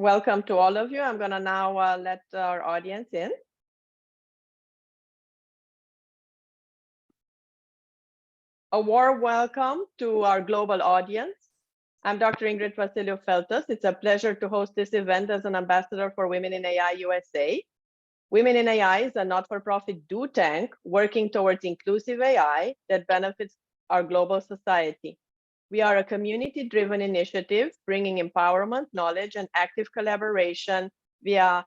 Welcome to all of you. I'm going to now let our audience in. A warm welcome to our global audience. I'm Dr. April13th. It's a pleasure to host this event as an ambassador for Women in AI USA. Women in AI is a not-for-profit do tank working towards inclusive AI that benefits our global society. We are a community-driven initiative bringing empowerment, knowledge, and active collaboration via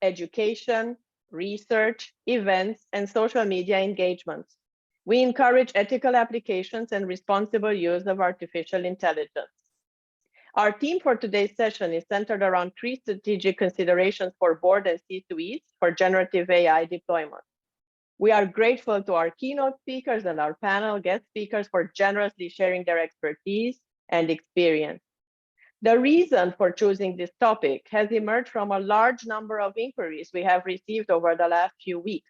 education, research, events, and social media engagements. We encourage ethical applications and responsible use of artificial intelligence. Our theme for today's session is centered around 3 strategic considerations for board and C-suites for generative AI deployment. We are grateful to our keynote speakers and our panel guest speakers for generously sharing their expertise and experience. The reason for choosing this topic has emerged from a large number of inquiries we have received over the last few weeks.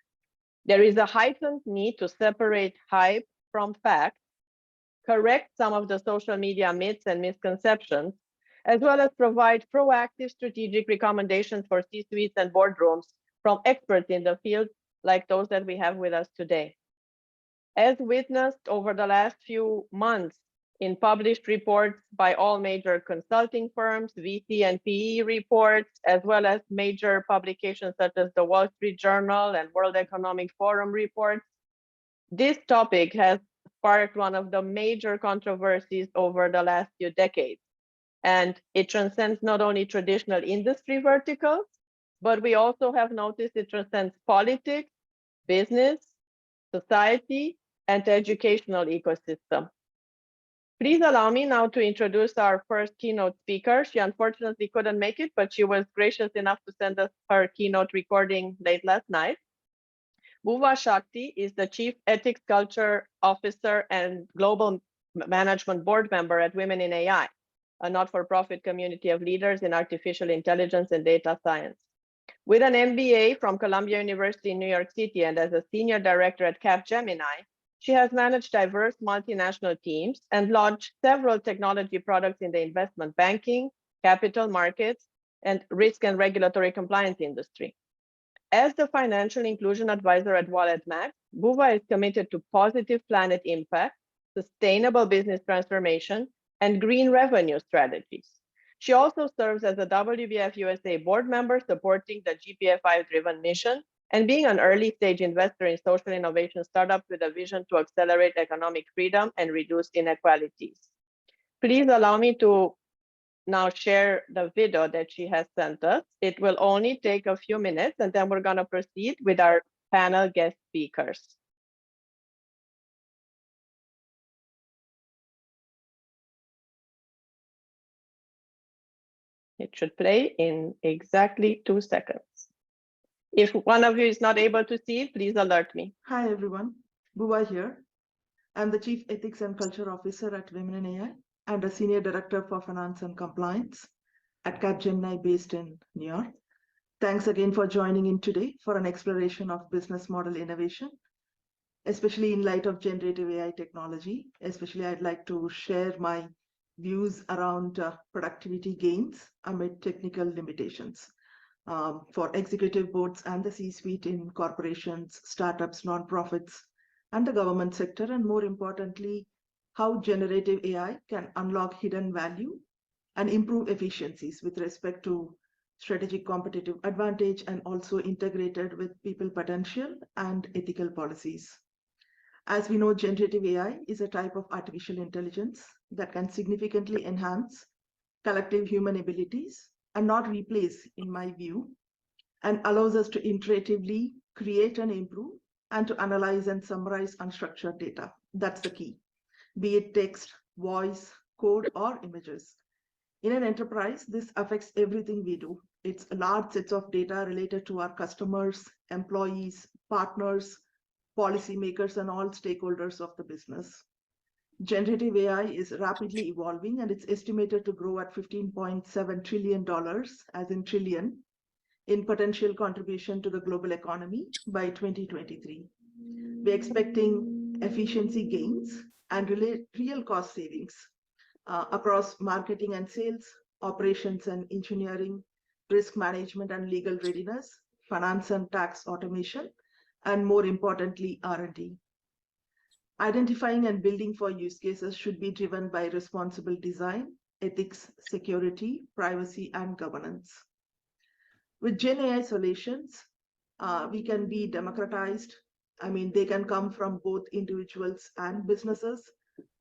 There is a heightened need to separate hype from fact, correct some of the social media myths and misconceptions, as well as provide proactive strategic recommendations for C-suites and boardrooms from experts in the field like those that we have with us today. As witnessed over the last few months in published reports by all major consulting firms, VC and PE reports, as well as major publications such as the Wall Street Journal and World Economic Forum reports, this topic has sparked one of the major controversies over the last few decades. And it transcends not only traditional industry verticals, but we also have noticed it transcends politics, business, society, and the educational ecosystem. Please allow me now to introduce our first keynote speaker. She unfortunately couldn't make it, but she was gracious enough to send us her keynote recording late last night. Bhuva Shakti is the Chief Ethics Culture Officer and Global Management Board Member at Women in AI, a not-for-profit community of leaders in artificial intelligence and data science. With an MBA from Columbia University in New York City and as a senior director at Capgemini, she has managed diverse multinational teams and launched several technology products in the investment banking, capital markets, and risk and regulatory compliance industry. As the financial inclusion advisor at Wallet Max, Bhuva is committed to positive planet impact, sustainable business transformation, and green revenue strategies. She also serves as a WBF USA board member supporting the GPFI-driven mission and being an early-stage investor in social innovation startups with a vision to accelerate economic freedom and reduce inequalities. Please allow me to now share the video that she has sent us. It will only take a few minutes, and then we're going to proceed with our panel guest speakers. It should play in exactly 2 seconds. If one of you is not able to see it, please alert me. Hi, everyone. Bhuva here. I'm the Chief Ethics and Culture Officer at Women in AI and a Senior Director for Finance and Compliance at Capgemini based in New York. Thanks again for joining in today for an exploration of business model innovation, especially in light of generative AI technology. Especially, I'd like to share my views around productivity gains amid technical limitations for executive boards and the C-suite in corporations, startups, nonprofits, and the government sector, and more importantly, how generative AI can unlock hidden value and improve efficiencies with respect to strategic competitive advantage and also integrated with people potential and ethical policies. As we know, generative AI is a type of artificial intelligence that can significantly enhance collective human abilities and not replace, in my view, and allows us to iteratively create and improve and to analyze and summarize unstructured data. That's the key, be it text, voice, code, or images. In an enterprise, this affects everything we do. It's large sets of data related to our customers, employees, partners, policymakers, and all stakeholders of the business. Generative AI is rapidly evolving, and it's estimated to grow at $15.7 trillion, as in trillion, in potential contribution to the global economy by 2023. We're expecting efficiency gains and real cost savings across marketing and sales, operations and engineering, risk management and legal readiness, finance and tax automation, and more importantly, R&D. Identifying and building for use cases should be driven by responsible design, ethics, security, privacy, and governance. With Gen AI solutions, we can be democratized. I mean, they can come from both individuals and businesses,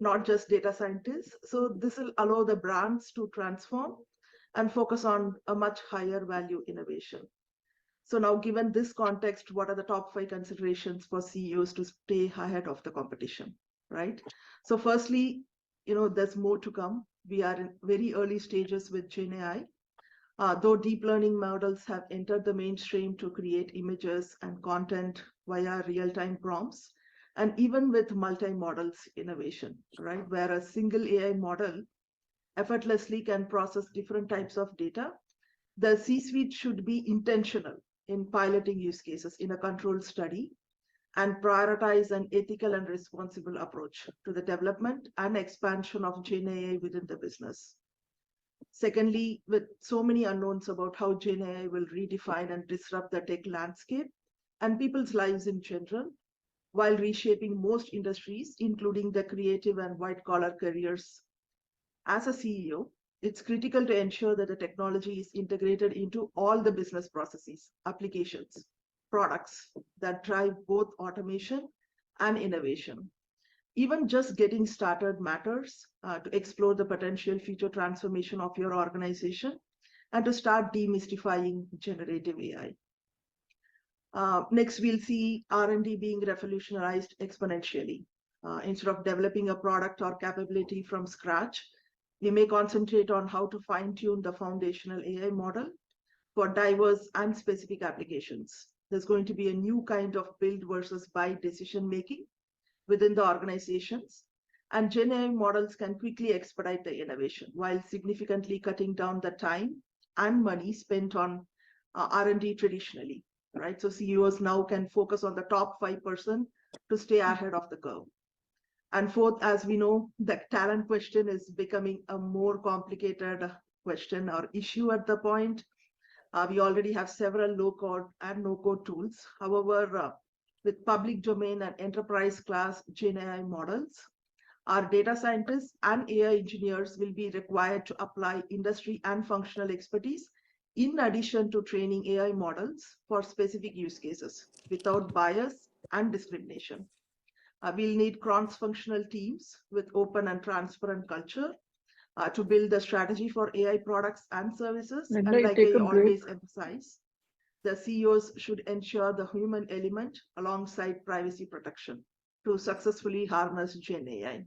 not just data scientists. So this will allow the brands to transform and focus on a much higher value innovation. So now, given this context, what are the top 5 considerations for CEOs to stay ahead of the competition, right? So firstly, there's more to come. We are in very early stages with Gen AI. Though deep learning models have entered the mainstream to create images and content via real-time prompts, and even with multi-models innovation, right, where a single AI model effortlessly can process different types of data, the C-suite should be intentional in piloting use cases in a controlled study and prioritize an ethical and responsible approach to the development and expansion of Gen AI within the business. Secondly, with so many unknowns about how Gen AI will redefine and disrupt the tech landscape and people's lives in general, while reshaping most industries, including the creative and white-collar careers. As a CEO, it's critical to ensure that the technology is integrated into all the business processes, applications, products that drive both automation and innovation. Even just getting started matters to explore the potential future transformation of your organization and to start demystifying generative AI. Next, we'll see R&D being revolutionized exponentially. Instead of developing a product or capability from scratch, we may concentrate on how to fine-tune the foundational AI model for diverse and specific applications. There's going to be a new kind of build versus buy decision-making within the organizations, and Gen AI models can quickly expedite the innovation while significantly cutting down the time and money spent on R&D traditionally, right? So CEOs now can focus on the top 5% to stay ahead of the curve. And fourth, as we know, the talent question is becoming a more complicated question or issue at the point. We already have several low-code and no-code tools. However, with public domain and enterprise class Gen AI models, our data scientists and AI engineers will be required to apply industry and functional expertise in addition to training AI models for specific use cases without bias and discrimination. We'll need cross-functional teams with open and transparent culture to build the strategy for AI products and services. And like I always emphasize, the CEOs should ensure the human element alongside privacy protection to successfully harness Gen AI.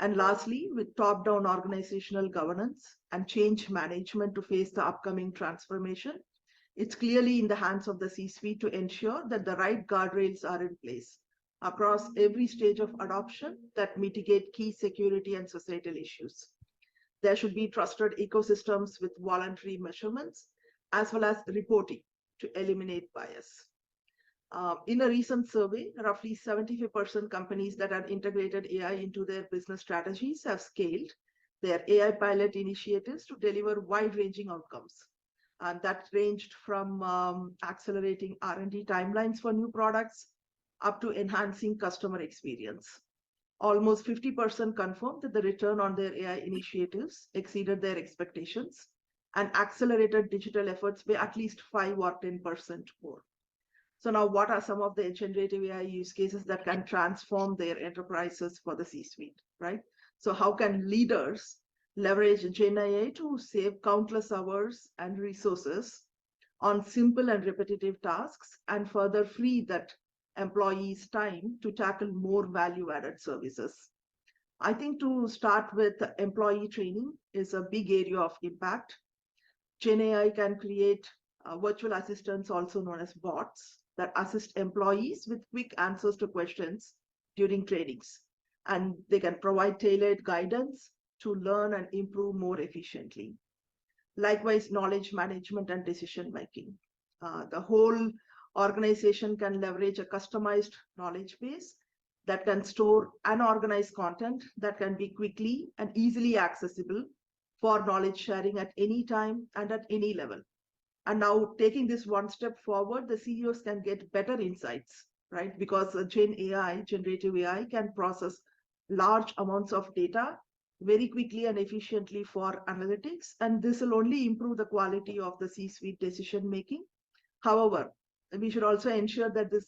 And lastly, with top-down organizational governance and change management to face the upcoming transformation, it's clearly in the hands of the C-suite to ensure that the right guardrails are in place across every stage of adoption that mitigate key security and societal issues. There should be trusted ecosystems with voluntary measurements, as well as reporting to eliminate bias. In a recent survey, roughly 75% companies that have integrated AI into their business strategies have scaled their AI pilot initiatives to deliver wide-ranging outcomes. And that ranged from accelerating R&D timelines for new products up to enhancing customer experience. Almost 50% confirmed that the return on their AI initiatives exceeded their expectations and accelerated digital efforts by at least 5 or 10% more. So now, what are some of the generative AI use cases that can transform their enterprises for the C-suite, right? So how can leaders leverage Gen AI to save countless hours and resources on simple and repetitive tasks and further free that employees' time to tackle more value-added services? I think to start with, employee training is a big area of impact. Gen AI can create virtual assistants, also known as bots, that assist employees with quick answers to questions during trainings. And they can provide tailored guidance to learn and improve more efficiently. Likewise, knowledge management and decision-making. The whole organization can leverage a customized knowledge base that can store and organize content that can be quickly and easily accessible for knowledge sharing at any time and at any level. And now taking this one step forward, the CEOs can get better insights, right? Because Gen AI, generative AI, can process large amounts of data very quickly and efficiently for analytics. And this will only improve the quality of the C-suite decision making. However, we should also ensure that this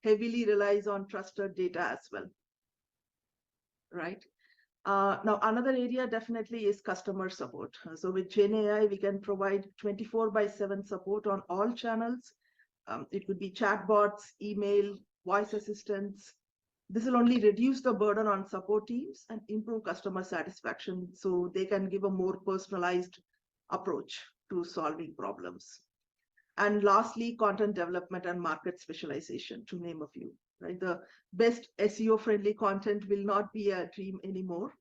heavily relies on trusted data as well, right? Now, another area definitely is customer support. So with Gen AI, we can provide 24/7 support on all channels. It could be chatbots, email, voice assistants. This will only reduce the burden on support teams and improve customer satisfaction so they can give a more personalized approach to solving problems. And lastly, content development and market specialization, to name a few. Right? The best SEO-friendly content will not be a dream anymore.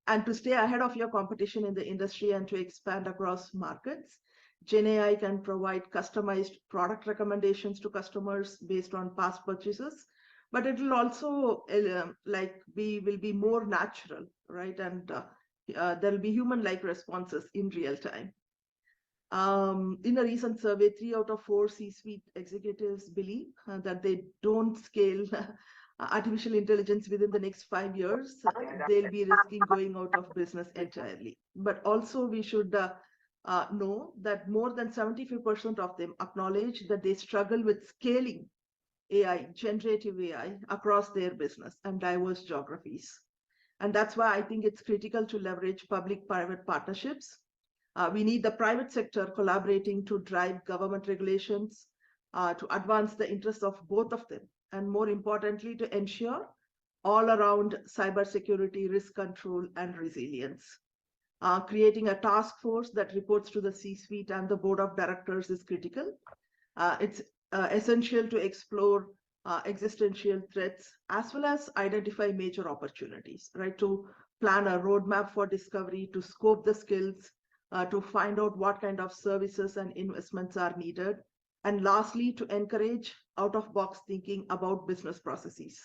And to stay ahead of your competition in the industry and to expand across markets, Gen AI can provide customized product recommendations to customers based on past purchases, but it will also will be more natural, right? And there will be human-like responses in real time. In a recent survey, 3 out of 4 C-suite executives believe that they don't scale artificial intelligence within the next 5 years. They'll be risking going out of business entirely. But also we should know that more than 75% of them acknowledge that they struggle with scaling AI, generative AI, across their business and diverse geographies. And that's why I think it's critical to leverage public-private partnerships. We need the private sector collaborating to drive government regulations, to advance the interests of both of them, and more importantly, to ensure all-around cybersecurity, risk control, and resilience. Creating a task force that reports to the C-suite and the board of directors is critical. It's essential to explore existential threats as well as identify major opportunities, right? To plan a roadmap for discovery, to scope the skills, to find out what kind of services and investments are needed. And lastly, to encourage out-of-box thinking about business processes,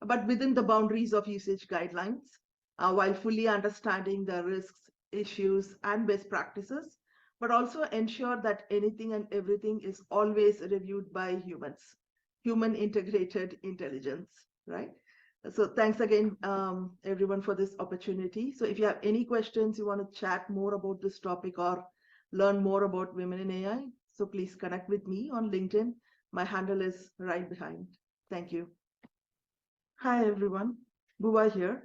but within the boundaries of usage guidelines, while fully understanding the risks, issues, and best practices, but also ensure that anything and everything is always reviewed by humans, human integrated intelligence, right? So thanks again, everyone, for this opportunity. So if you have any questions, you want to chat more about this topic or learn more about women in AI, so please connect with me on LinkedIn. My handle is right behind. Thank you. Hi, everyone. Buba here.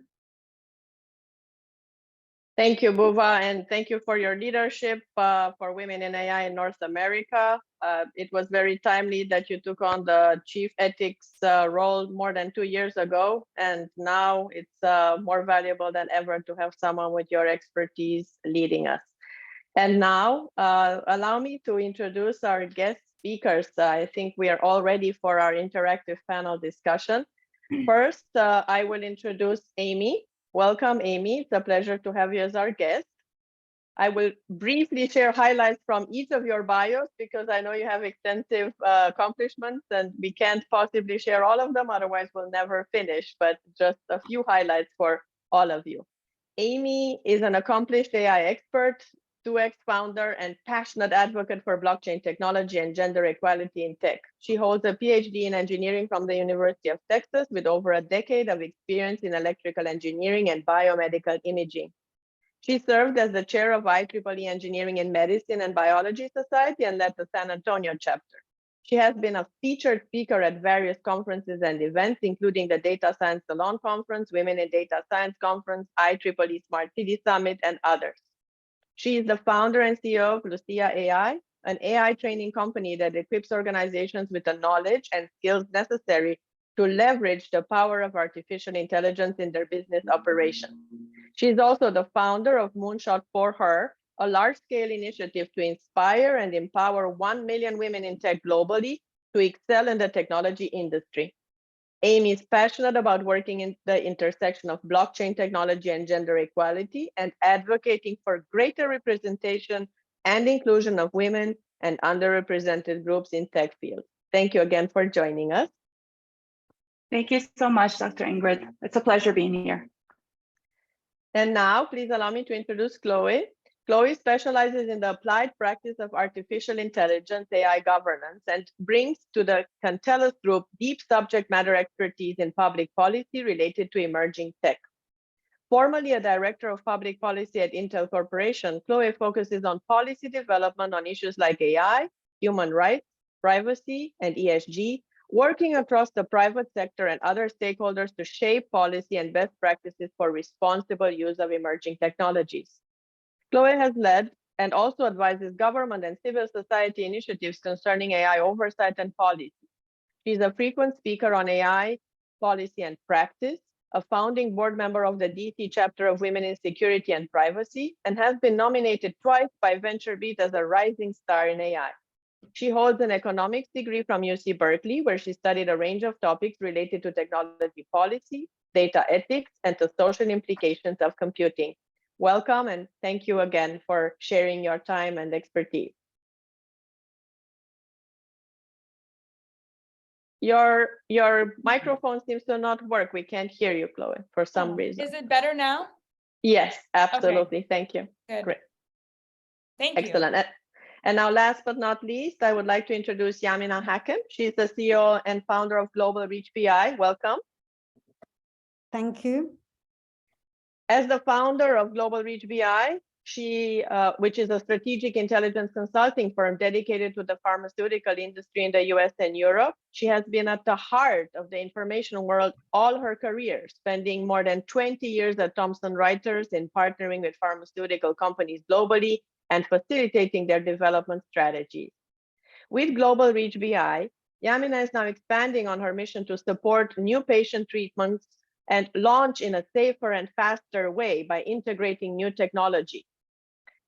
Thank you, Buva, and thank you for your leadership for women in AI in North America. It was very timely that you took on the chief ethics role more than 2 years ago, and now it's more valuable than ever to have someone with your expertise leading us. And now, allow me to introduce our guest speakers. I think we are all ready for our interactive panel discussion. First, I will introduce Amy. Welcome, Amy. It's a pleasure to have you as our guest. I will briefly share highlights from each of your bios because I know you have extensive accomplishments and we can't possibly share all of them, otherwise we'll never finish, but just a few highlights for all of you. Amy is an accomplished AI expert, 2X founder, and passionate advocate for blockchain technology and gender equality in tech. She holds a PhD in engineering from the University of Texas with over a decade of experience in electrical engineering and biomedical imaging. She served as the chair of IEEE Engineering in Medicine and Biology Society and led the San Antonio chapter. She has been a featured speaker at various conferences and events, including the Data Science Salon Conference, Women in Data Science Conference, IEEE Smart City Summit, and others. She is the founder and CEO of Lucia AI, an AI training company that equips organizations with the knowledge and skills necessary to leverage the power of artificial intelligence in their business operations. She is also the founder of Moonshot for Her, a large-scale initiative to inspire and empower 1 million women in tech globally to excel in the technology industry. Amy is passionate about working in the intersection of blockchain technology and gender equality and advocating for greater representation and inclusion of women and underrepresented groups in tech fields. Thank you again for joining us. Thank you so much, Dr. Ingrid. It's a pleasure being here. And now, please allow me to introduce Chloe. Chloe specializes in the applied practice of artificial intelligence, AI governance, and brings to the Cantelis Group deep subject matter expertise in public policy related to emerging tech. Formerly a director of public policy at Intel Corporation, Chloe focuses on policy development on issues like AI, human rights, privacy, and ESG, working across the private sector and other stakeholders to shape policy and best practices for responsible use of emerging technologies. Chloe has led and also advises government and civil society initiatives concerning AI oversight and policy. She's a frequent speaker on AI policy and practice, a founding board member of the DC chapter of Women in Security and Privacy, and has been nominated twice by VentureBeat as a rising star in AI. She holds an economics degree from UC Berkeley, where she studied a range of topics related to technology policy, data ethics, and the social implications of computing. Welcome, and thank you again for sharing your time and expertise. Your microphone seems to not work. We can't hear you, Chloe, for some reason. Is it better now? Yes, absolutely. Okay. Thank you. Good. Great. Thank you. Excellent. And now, last but not least, I would like to introduce Yamina Hakim. She's the CEO and founder of Global Reach BI. Welcome. Thank you. As the founder of Global Reach BI, which is a strategic intelligence consulting firm dedicated to the pharmaceutical industry in the US and Europe, she has been at the heart of the information world all her career, spending more than 20 years at Thomson Reuters in partnering with pharmaceutical companies globally and facilitating their development strategies. With Global Reach BI, Yamina is now expanding on her mission to support new patient treatments and launch in a safer and faster way by integrating new technology.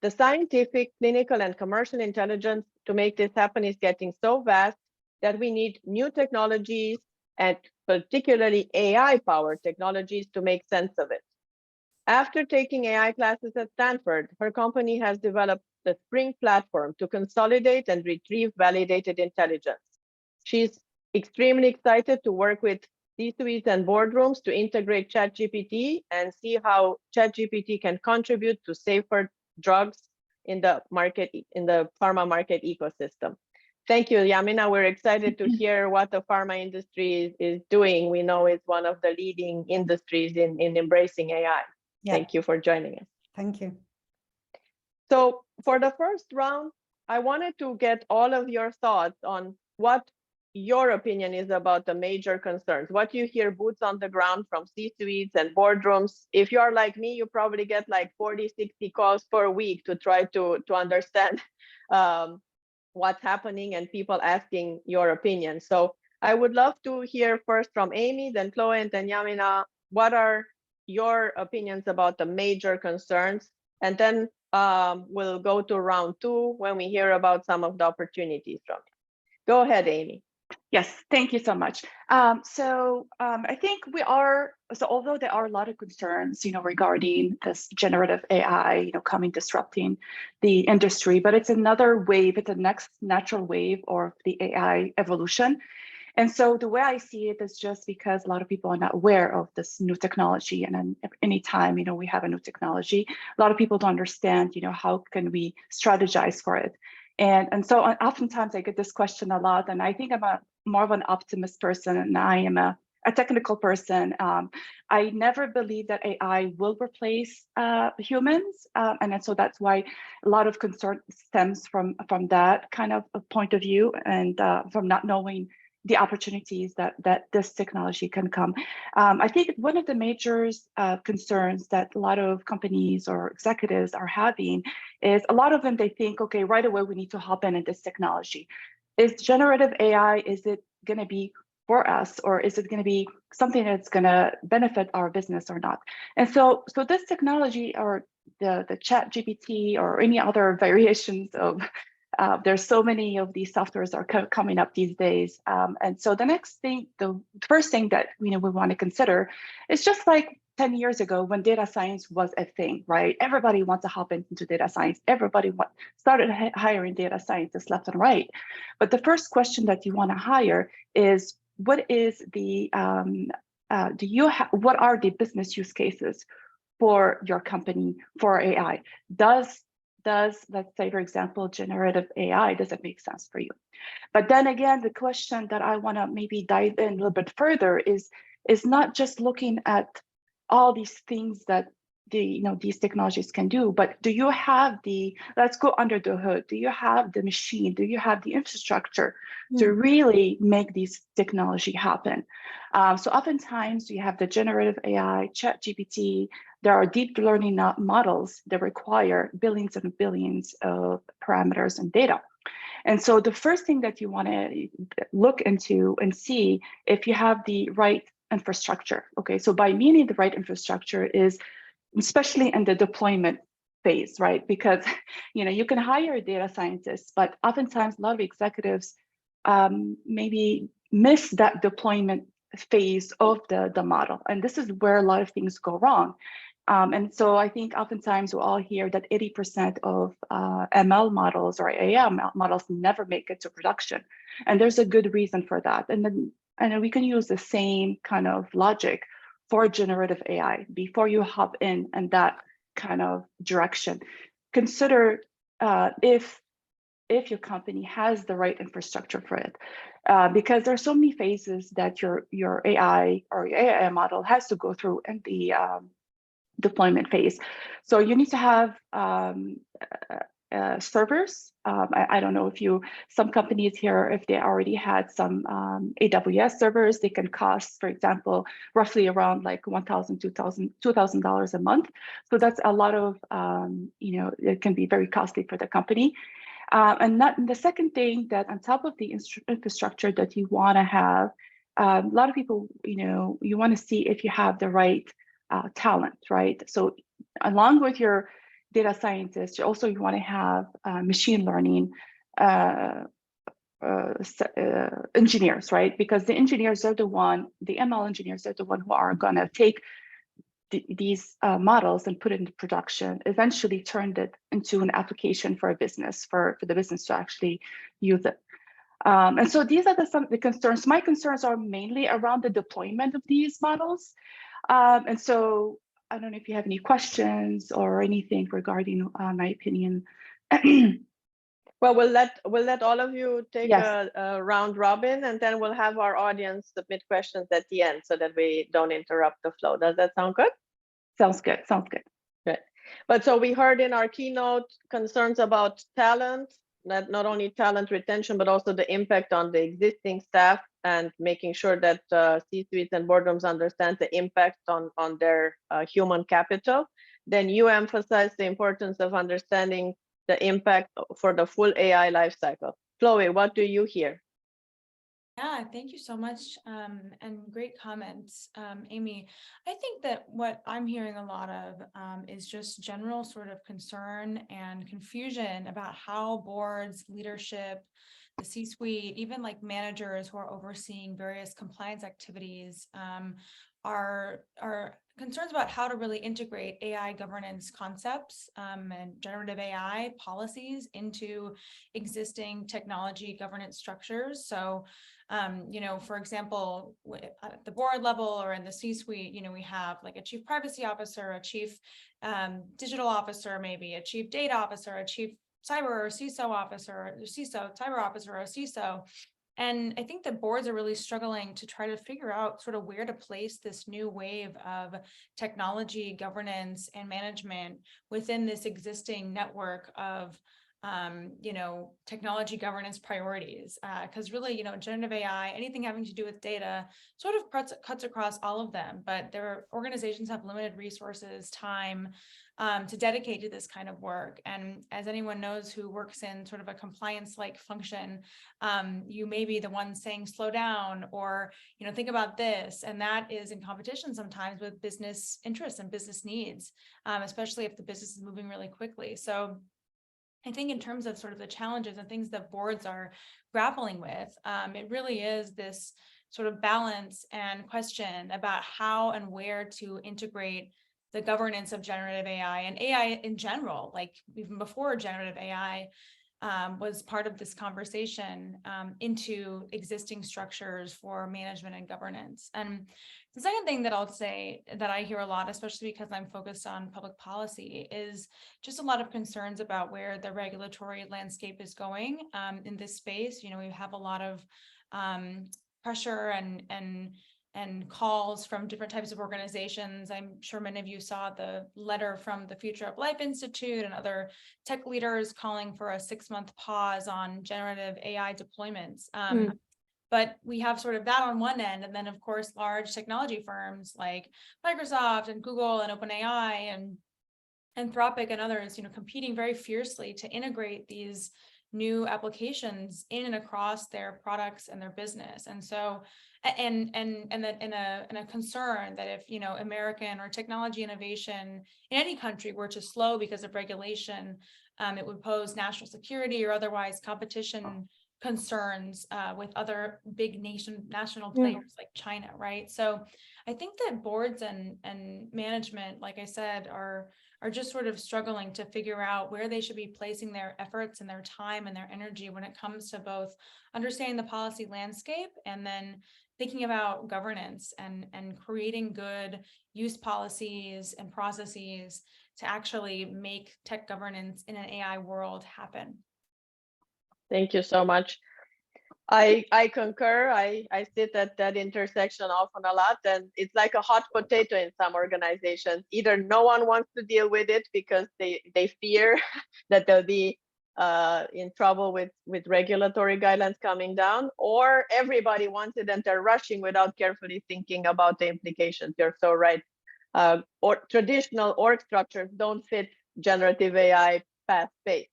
The scientific, clinical, and commercial intelligence to make this happen is getting so vast that we need new technologies, and particularly AI-powered technologies, to make sense of it. After taking AI classes at Stanford, her company has developed the Spring platform to consolidate and retrieve validated intelligence. She's extremely excited to work with C-suites and boardrooms to integrate ChatGPT and see how ChatGPT can contribute to safer drugs in the market, in the pharma market ecosystem. Thank you, Yamina. We're excited to hear what the pharma industry is doing. We know it's one of the leading industries in embracing AI. Yeah. Thank you for joining us. Thank you. So for the first round, I wanted to get all of your thoughts on what your opinion is about the major concerns, what you hear boots on the ground from C-suites and boardrooms. If you're like me, you probably get like 40, 60 calls per week to try to understand what's happening and people asking your opinion. So I would love to hear first from Amy, then Chloe, and then Yamina. What are your opinions about the major concerns? And then we'll go to round two when we hear about some of the opportunities from it. Go ahead, Amy. Yes, thank you so much. I think although there are a lot of concerns, regarding this generative AI, coming disrupting the industry, but it's another wave, it's the next natural wave of the AI evolution. And so the way I see it is just because a lot of people are not aware of this new technology. And then anytime, we have a new technology, a lot of people don't understand, how can we strategize for it? And so oftentimes I get this question a lot, and I think I'm more of an optimist person, and I am a technical person. I never believe that AI will replace humans, and so that's why a lot of concern stems from that kind of a point of view, and from not knowing the opportunities that this technology can come. I think one of the major concerns that a lot of companies or executives are having is a lot of them, they think, okay, right away, we need to hop in this technology. Is generative AI, is it going to be for us, or is it going to be something that's going to benefit our business or not? And so this technology, or the ChatGPT or any other variations of there's so many of these softwares are coming up these days. And so the first thing that we want to consider is just like 10 years ago when data science was a thing, right? Everybody wants to hop into data science. Everybody started hiring data scientists left and right. But the first question that you want to hire is, what is the what are the business use cases for your company for AI? Does does, let's say, for example, generative AI, does it make sense for you? But then again, the question that I want to maybe dive in a little bit further is not just looking at all these things that these technologies can do, but do you have let's go under the hood. Do you have the machine? Do you have the infrastructure to really make these technology happen? So oftentimes you have the generative AI, ChatGPT. There are deep learning models that require billions and billions of parameters and data. And so the first thing that you want to look into and see if you have the right infrastructure. Okay, so by meaning the right infrastructure is especially in the deployment phase, right? Because you can hire data scientists, but oftentimes a lot of executives maybe miss that deployment phase of the model. And this is where a lot of things go wrong. And so I think oftentimes we all hear that 80% of ML models or AI models never make it to production. And there's a good reason for that. And then we can use the same kind of logic for generative AI. Before you hop in that kind of direction, consider if your company has the right infrastructure for it. Because there are so many phases that your AI or your AI model has to go through in the deployment phase. So you need to have servers. I don't know if some companies here, if they already had some AWS servers, they can cost, for example, roughly around like $1,000, $2,000 a month. So that's a lot of, it can be very costly for the company. And the second thing that on top of the infrastructure that you want to have, a lot of people, you want to see if you have the right talent, right? So along with your data scientists, you want to have machine learning engineers, right? Because the engineers are the ML engineers are the one who are going to take these models and put it into production, eventually turned it into an application for a business, for the business to actually use it. And so these are some of the concerns. My concerns are mainly around the deployment of these models. And so I don't know if you have any questions or anything regarding my opinion. Well, we'll let all of you take Yes. a round robin, and then we'll have our audience submit questions at the end so that we don't interrupt the flow. Does that sound good? Sounds good. Sounds good. Good. But so we heard in our keynote concerns about talent, not only talent retention, but also the impact on the existing staff and making sure that C-suites and boardrooms understand the impact on their human capital. Then you emphasize the importance of understanding the impact for the full AI lifecycle. Chloe, what do you hear? Yeah, thank you so much. And great comments, Amy. I think that what I'm hearing a lot of is just general sort of concern and confusion about how boards, leadership, the C-suite, even like managers who are overseeing various compliance activities are concerns about how to really integrate AI governance concepts and generative AI policies into existing technology governance structures. So, for example, at the board level or in the C-suite, we have like a chief privacy officer, a chief digital officer, maybe a chief data officer, a chief cyber or CISO officer, cyber officer or CISO. And I think that boards are really struggling to try to figure out sort of where to place this new wave of technology governance and management within this existing network of technology governance priorities, because really, generative AI, anything having to do with data sort of cuts across all of them, but their organizations have limited resources, time to dedicate to this kind of work. And as anyone knows who works in sort of a compliance-like function, you may be the one saying, slow down, or, think about this. And that is in competition sometimes with business interests and business needs, especially if the business is moving really quickly. So I think in terms of sort of the challenges and things that boards are grappling with, it really is this sort of balance and question about how and where to integrate the governance of generative AI and AI in general, like even before generative AI, was part of this conversation into existing structures for management and governance. And the second thing that I'll say that I hear a lot, especially because I'm focused on public policy, is just a lot of concerns about where the regulatory landscape is going in this space. You know, we have a lot of pressure and calls from different types of organizations. I'm sure many of you saw the letter from the Future of Life Institute and other tech leaders calling for a 6-month pause on generative AI deployments. But we have sort of that on one end, and then of course large technology firms like Microsoft and Google and OpenAI and Anthropic and others, you know, competing very fiercely to integrate these new applications in and across their products and their business. And so, and that in a concern that if, you know, American or technology innovation in any country were to slow because of regulation, it would pose national security or otherwise competition concerns with other big national players like China, right? So I think that boards and management, like I said, are just sort of struggling to figure out where they should be placing their efforts and their time and their energy when it comes to both understanding the policy landscape and then thinking about governance and creating good use policies and processes to actually make tech governance in an AI world happen. Thank you so much. I concur. I sit at that intersection often a lot, and it's like a hot potato in some organizations. Either no one wants to deal with it because they fear that they'll be in trouble with regulatory guidelines coming down, or everybody wants it and they're rushing without carefully thinking about the implications. You're so right. Or traditional org structures don't fit generative AI fast pace.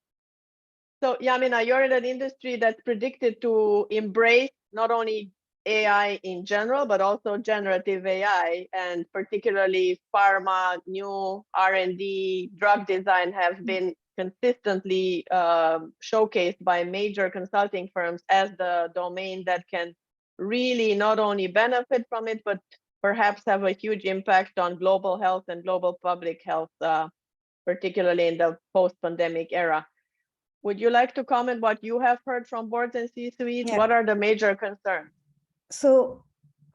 So, Yamina, you're in an industry that's predicted to embrace not only AI in general, but also generative AI, and particularly pharma, new R&D, drug design have been consistently showcased by major consulting firms as the domain that can really not only benefit from it, but perhaps have a huge impact on global health and global public health, particularly in the post-pandemic era. Would you like to comment what you have heard from boards and C-suite? Yeah. What are the major concerns? So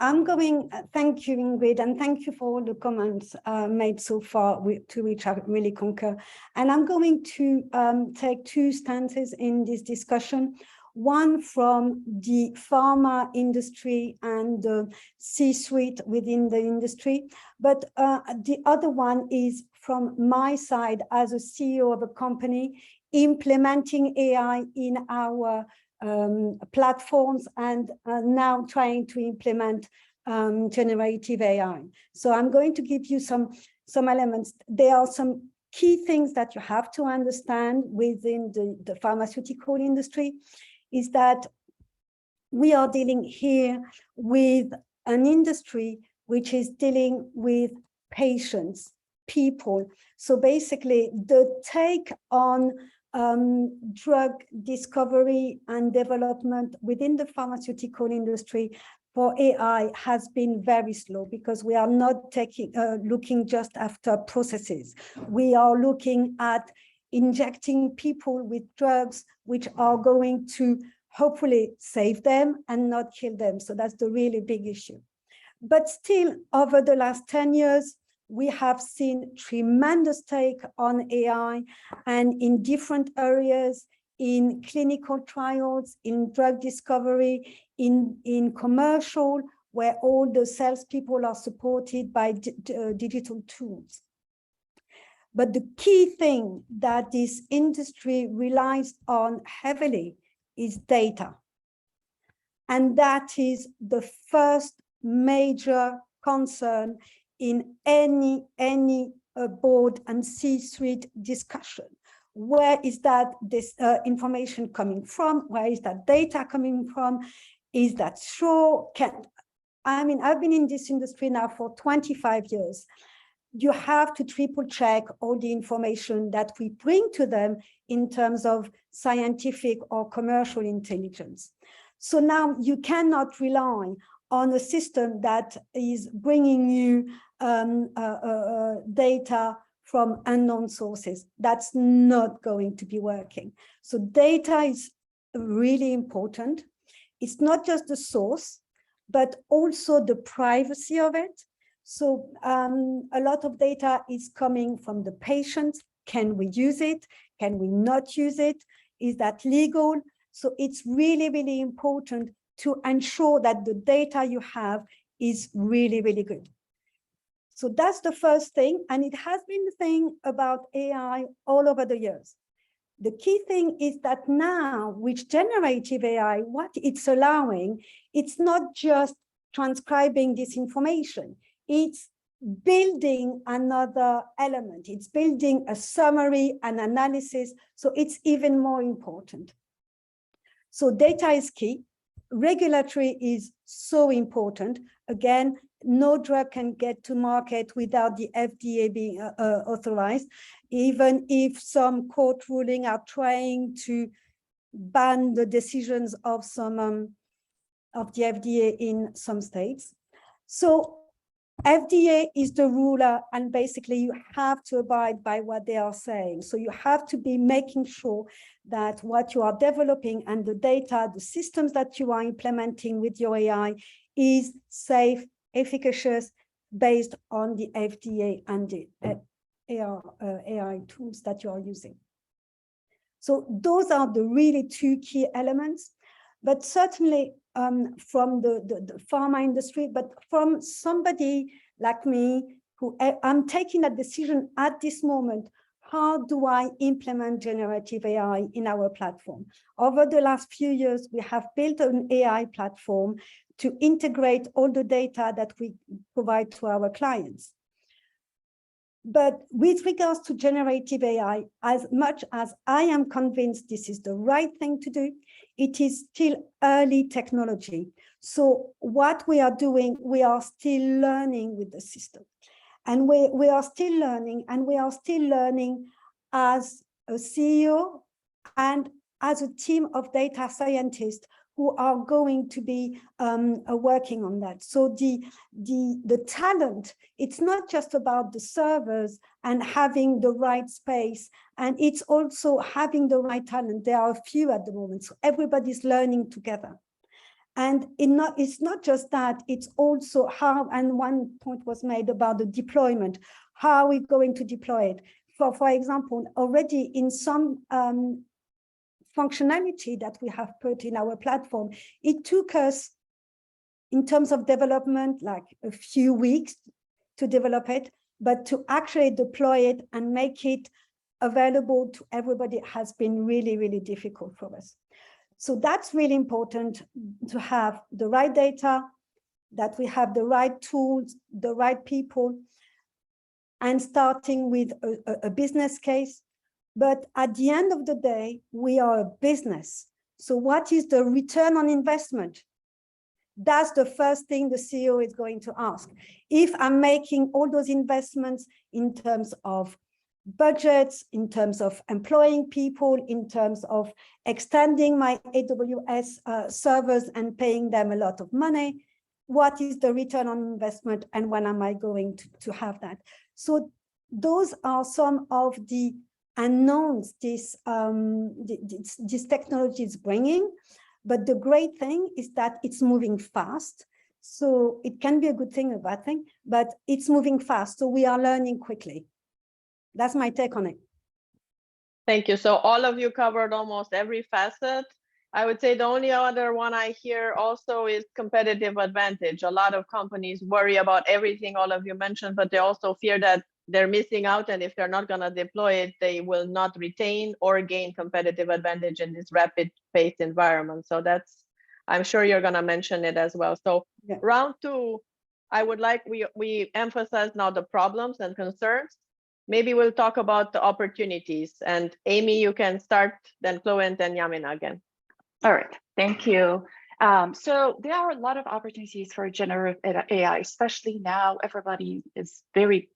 I'm going, thank you, Ingrid, and thank you for all the comments made so far, to which I really concur. And I'm going to take two stances in this discussion. One from the pharma industry and the C-suite within the industry, but the other one is from my side as a CEO of a company implementing AI in our platforms and now trying to implement generative AI. So I'm going to give you some elements. There are some key things that you have to understand within the pharmaceutical industry, is that we are dealing here with an industry which is dealing with patients, people. So basically the take on drug discovery and development within the pharmaceutical industry for AI has been very slow, because we are not looking just after processes. We are looking at injecting people with drugs which are going to hopefully save them and not kill them. So that's the really big issue. But still, over the last 10 years, we have seen tremendous take on AI, and in different areas, in clinical trials, in drug discovery, in commercial, where all the salespeople are supported by digital tools. But the key thing that this industry relies on heavily is data. And that is the first major concern in any board and C-suite discussion. Where is that this information coming from? Where is that data coming from? Is that sure? I mean, I've been in this industry now for 25 years. You have to triple check all the information that we bring to them in terms of scientific or commercial intelligence. So now you cannot rely on a system that is bringing you data from unknown sources. That's not going to be working. So data is really important. It's not just the source, but also the privacy of it. So a lot of data is coming from the patient. Can we use it? Can we not use it? Is that legal? So it's really, really important to ensure that the data you have is really, really good. So that's the first thing. And it has been the thing about AI all over the years. The key thing is that now with generative AI, what it's allowing, it's not just transcribing this information, it's building another element. It's building a summary, an analysis. So it's even more important. So data is key. Regulatory is so important. Again, no drug can get to market without the FDA being authorized, even if some court ruling are trying to ban the decisions of some of the FDA in some states. So FDA is the ruler, and basically you have to abide by what they are saying. So you have to be making sure that what you are developing and the data, the systems that you are implementing with your AI is safe, efficacious, based on the FDA and the AI tools that you are using. So those are the really two key elements, but certainly from the pharma industry, but from somebody like me, who I'm taking a decision at this moment, how do I implement generative AI in our platform? Over the last few years, we have built an AI platform to integrate all the data that we provide to our clients. But with regards to generative AI, as much as I am convinced this is the right thing to do, it is still early technology. So what we are doing, we are still learning with the system. And we are still learning, and we are still learning as a CEO and as a team of data scientists who are going to be working on that. So the talent, it's not just about the servers and having the right space, and it's also having the right talent. There are a few at the moment, so everybody's learning together. And it's not just that, it's also how, and one point was made about the deployment. How are we going to deploy it? For example, already in some functionality that we have put in our platform, it took us, in terms of development, like a few weeks to develop it, but to actually deploy it and make it available to everybody has been really, really difficult for us. So that's really important, to have the right data, that we have the right tools, the right people, and starting with a business case. But at the end of the day, we are a business. So what is the return on investment? That's the first thing the CEO is going to ask. If I'm making all those investments in terms of budgets, in terms of employing people, in terms of extending my AWS servers and paying them a lot of money, what is the return on investment, and when am I going to have that? So those are some of the unknowns this technology is bringing. But the great thing is that it's moving fast. So it can be a good thing, a bad thing, but it's moving fast. So we are learning quickly. That's my take on it. Thank you. So all of you covered almost every facet. I would say the only other one I hear also is competitive advantage. A lot of companies worry about everything all of you mentioned, but they also fear that they're missing out, and if they're not going to deploy it, they will not retain or gain competitive advantage in this rapid paced environment. So that's, I'm sure you're going to mention it as well. So yeah. Round two, I would like, we emphasize now the problems and concerns. Maybe we'll talk about the opportunities. And Amy, you can start, then Chloe, and then Yamina again. All right, thank you. So there are a lot of opportunities for generative AI, especially now everybody is very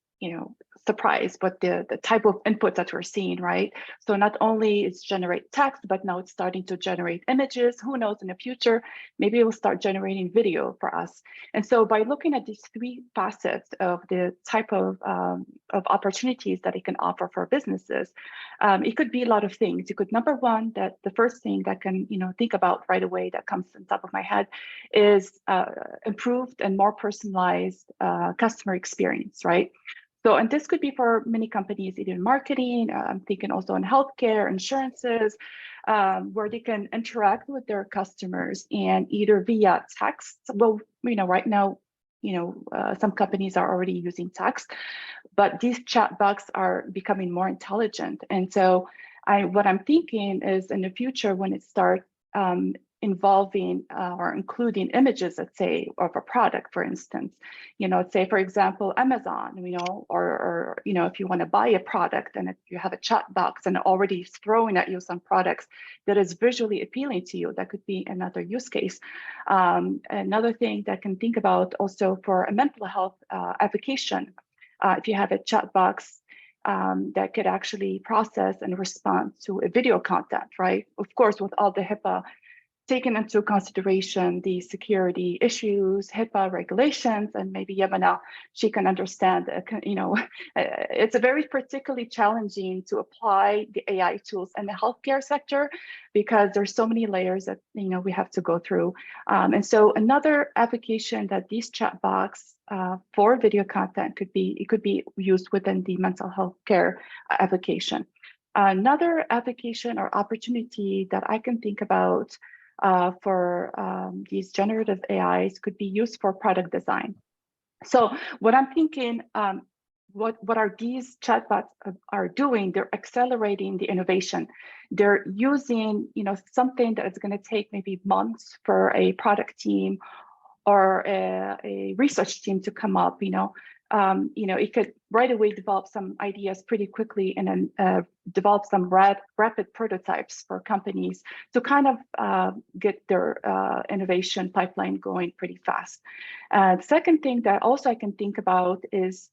surprised but the type of input that we're seeing, right? So not only it's generate text, but now it's starting to generate images. Who knows, in the future, maybe it will start generating video for us. And so by looking at these three facets of the type of opportunities that it can offer for businesses, it could be a lot of things. It could, number one, that the first thing that can think about right away that comes on top of my head is improved and more personalized customer experience, right? So, and this could be for many companies, either in marketing, I'm thinking also in healthcare, insurances, where they can interact with their customers and either via text. Well, right now, some companies are already using text, but these chatbots are becoming more intelligent. And so what I'm thinking is in the future, when it starts involving or including images, let's say, of a product, for instance, say, for example, Amazon, or if you want to buy a product and you have a chat box and already throwing at you some products that is visually appealing to you, that could be another use case. Another thing that I can think about also for a mental health application, if you have a chat box that could actually process and respond to a video content, right? Of course, with all the HIPAA taken into consideration, the security issues, HIPAA regulations, and maybe Yamana, she can understand, it's a very particularly challenging to apply the AI tools in the healthcare sector because there's so many layers that, we have to go through. And so another application that these chatbots for video content could be used within the mental health care application. Another application or opportunity that I can think about for these generative AIs could be used for product design. So what I'm thinking, what are these chatbots are doing? They're accelerating the innovation. They're using, something that is going to take maybe months for a product team or a research team to come up. It could right away develop some ideas pretty quickly and then develop some rapid prototypes for companies to kind of get their innovation pipeline going pretty fast. The second thing that also I can think about is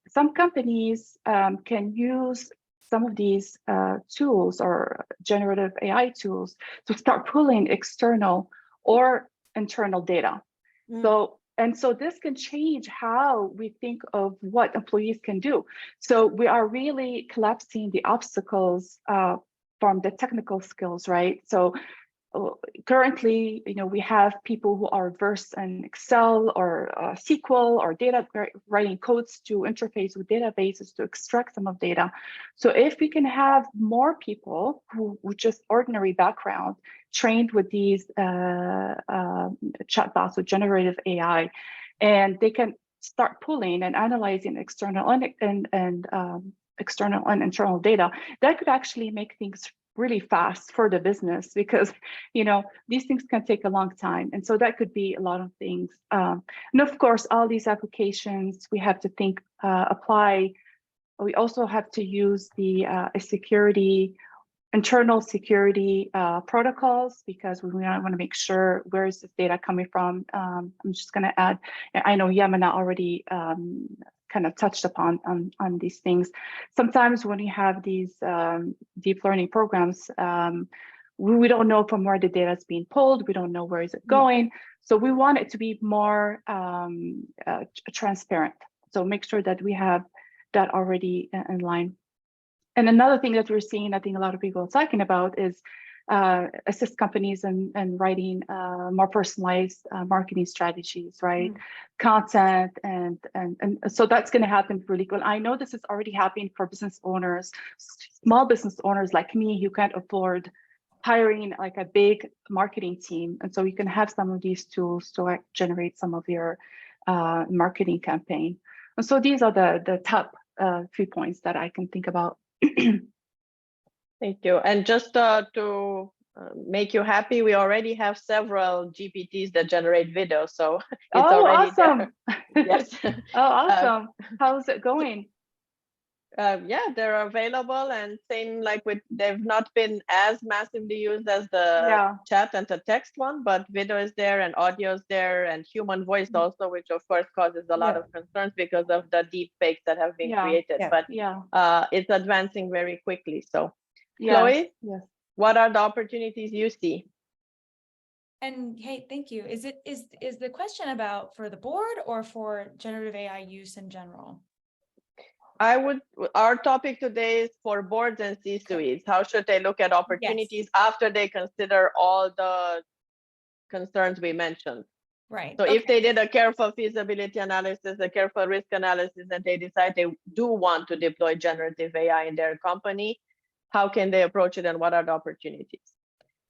some companies can use some of these tools or generative AI tools to start pulling external or internal data. So this can change how we think of what employees can do. So we are really collapsing the obstacles from the technical skills, right? So currently, we have people who are versed in Excel or SQL or data writing codes to interface with databases to extract some of data. So if we can have more people who with just ordinary background trained with these chatbots with generative AI, and they can start pulling and analyzing external and external and internal data, that could actually make things really fast for the business because, these things can take a long time. And so that could be a lot of things. And of course, all these applications, we have to think, apply. We also have to use the internal security protocols because we want to make sure where is this data coming from. I'm just going to add, I know Yamana already kind of touched upon on these things. Sometimes when you have these deep learning programs, we don't know from where the data is being pulled. We don't know where is it going. So we want it to be more transparent. So make sure that we have that already in line. And another thing that we're seeing, I think a lot of people are talking about, is assist companies in writing more personalized marketing strategies, right? Content, and so that's going to happen really quick. I know this is already happening for business owners, small business owners like me who can't afford hiring like a big marketing team. And so you can have some of these tools to generate some of your marketing campaign. And so these are the top 3 points that I can think about. Thank you. And just to make you happy, we already have several GPTs that generate video, so it's already awesome. there. Yes. Oh, awesome. How's it going? Yeah, they're available, and same like they've not been as massively used as the chat and the text one, but video is there and audio is there and human voice also, which of course causes a lot of concerns because of the deep fakes that have been created. But it's advancing very quickly. So Chloe, what are the opportunities you see? And hey, thank you. Is the question about for the board or for generative AI use in general? Our topic today is for boards and C-suites. How should they look at opportunities after they consider all the concerns we mentioned? Right. So if they did a careful feasibility analysis, a careful risk analysis, and they decide they do want to deploy generative AI in their company, how can they approach it and what are the opportunities?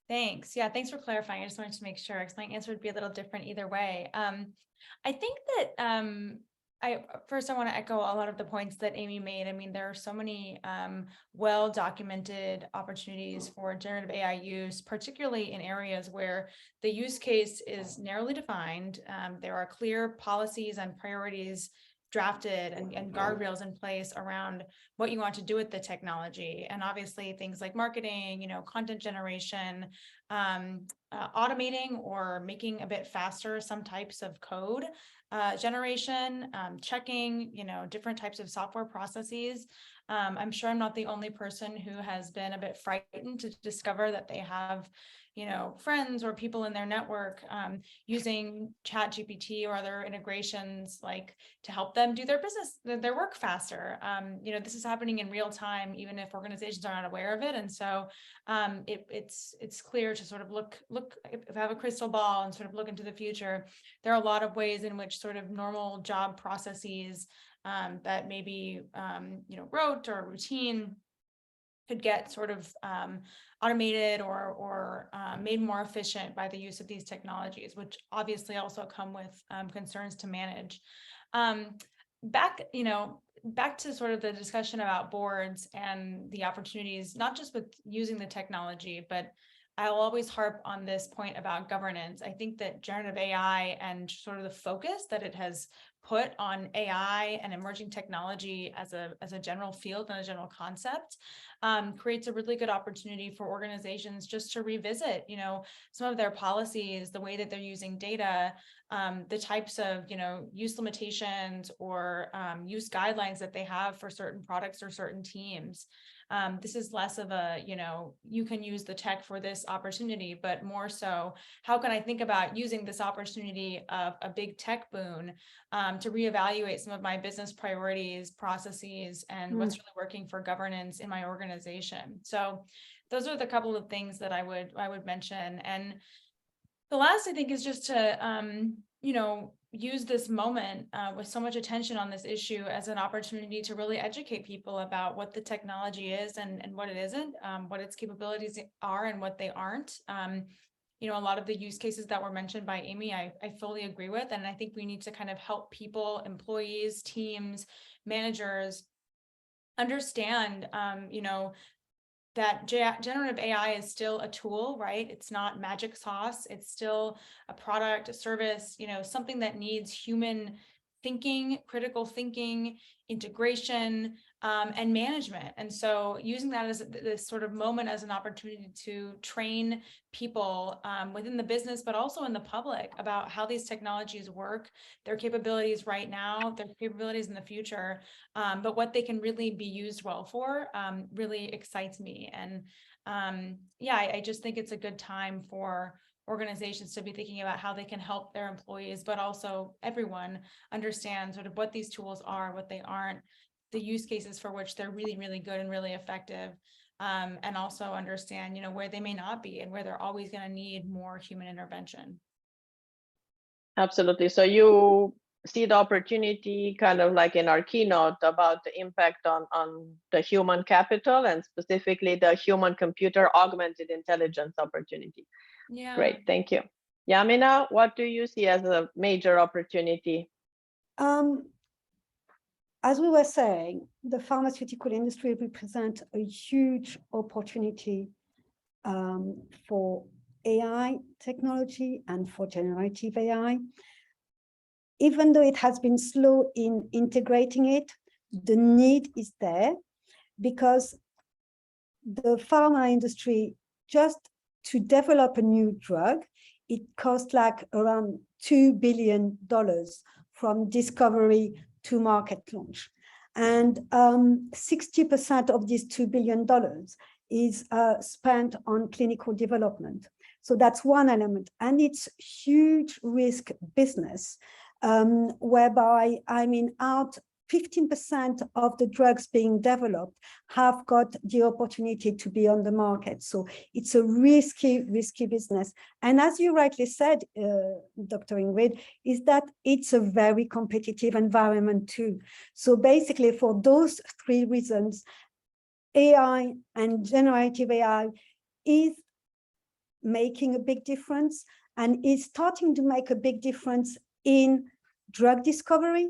Thanks. Yeah, thanks for clarifying. I just wanted to make sure because my answer would be a little different either way. I think that I want to echo a lot of the points that Amy made. I mean, there are so many well-documented opportunities for generative AI use, particularly in areas where the use case is narrowly defined. There are clear policies and priorities drafted and guardrails in place around what you want to do with the technology. And obviously things like marketing, content generation, automating or making a bit faster some types of code generation, checking, different types of software processes. I'm sure I'm not the only person who has been a bit frightened to discover that they have friends or people in their network using ChatGPT or other integrations like to help them do their business, their work faster. This is happening in real time, even if organizations are not aware of it. And so it's clear to sort of look, if I have a crystal ball and sort of look into the future, there are a lot of ways in which sort of normal job processes that maybe, rote or routine could get sort of automated or made more efficient by the use of these technologies, which obviously also come with concerns to manage. Back to sort of the discussion about boards and the opportunities, not just with using the technology, but I'll always harp on this point about governance. I think that generative AI and sort of the focus that it has put on AI and emerging technology as a general field and a general concept creates a really good opportunity for organizations just to revisit, some of their policies, the way that they're using data, the types of, use limitations or use guidelines that they have for certain products or certain teams. This is less of a, you can use the tech for this opportunity, but more so, how can I think about using this opportunity of a big tech boon to reevaluate some of my business priorities, processes, and what's really working for governance in my organization. So those are the couple of things that I would mention. And the last, I think, is just to, use this moment with so much attention on this issue as an opportunity to really educate people about what the technology is and what it isn't, what its capabilities are and what they aren't. A lot of the use cases that were mentioned by Amy, I fully agree with. And I think we need to kind of help people, employees, teams, managers understand, that generative AI is still a tool, right? It's not magic sauce. It's still a product, a service, something that needs human thinking, critical thinking, integration, and management. And so using that as this sort of moment as an opportunity to train people within the business, but also in the public about how these technologies work, their capabilities right now, their capabilities in the future, but what they can really be used well for really excites me. And I just think it's a good time for organizations to be thinking about how they can help their employees, but also everyone understand sort of what these tools are, what they aren't, the use cases for which they're really, really good and really effective, and also understand, where they may not be and where they're always going to need more human intervention. Absolutely. So you see the opportunity kind of like in our keynote about the impact on the human capital and specifically the human computer augmented intelligence opportunity. Yeah. Great. Thank you. Yamina, what do you see as a major opportunity? As we were saying, the pharmaceutical industry represents a huge opportunity for AI technology and for generative AI. Even though it has been slow in integrating it, the need is there, because the pharma industry, just to develop a new drug, it costs like around $2 billion from discovery to market launch. And 60% of these $2 billion is spent on clinical development. So that's one element. And it's huge risk business, whereby, I mean, 15% of the drugs being developed have got the opportunity to be on the market. So it's a risky business. And as you rightly said, Dr. Ingrid, is that it's a very competitive environment too. So basically for those three reasons, AI and generative AI is making a big difference, and is starting to make a big difference in drug discovery.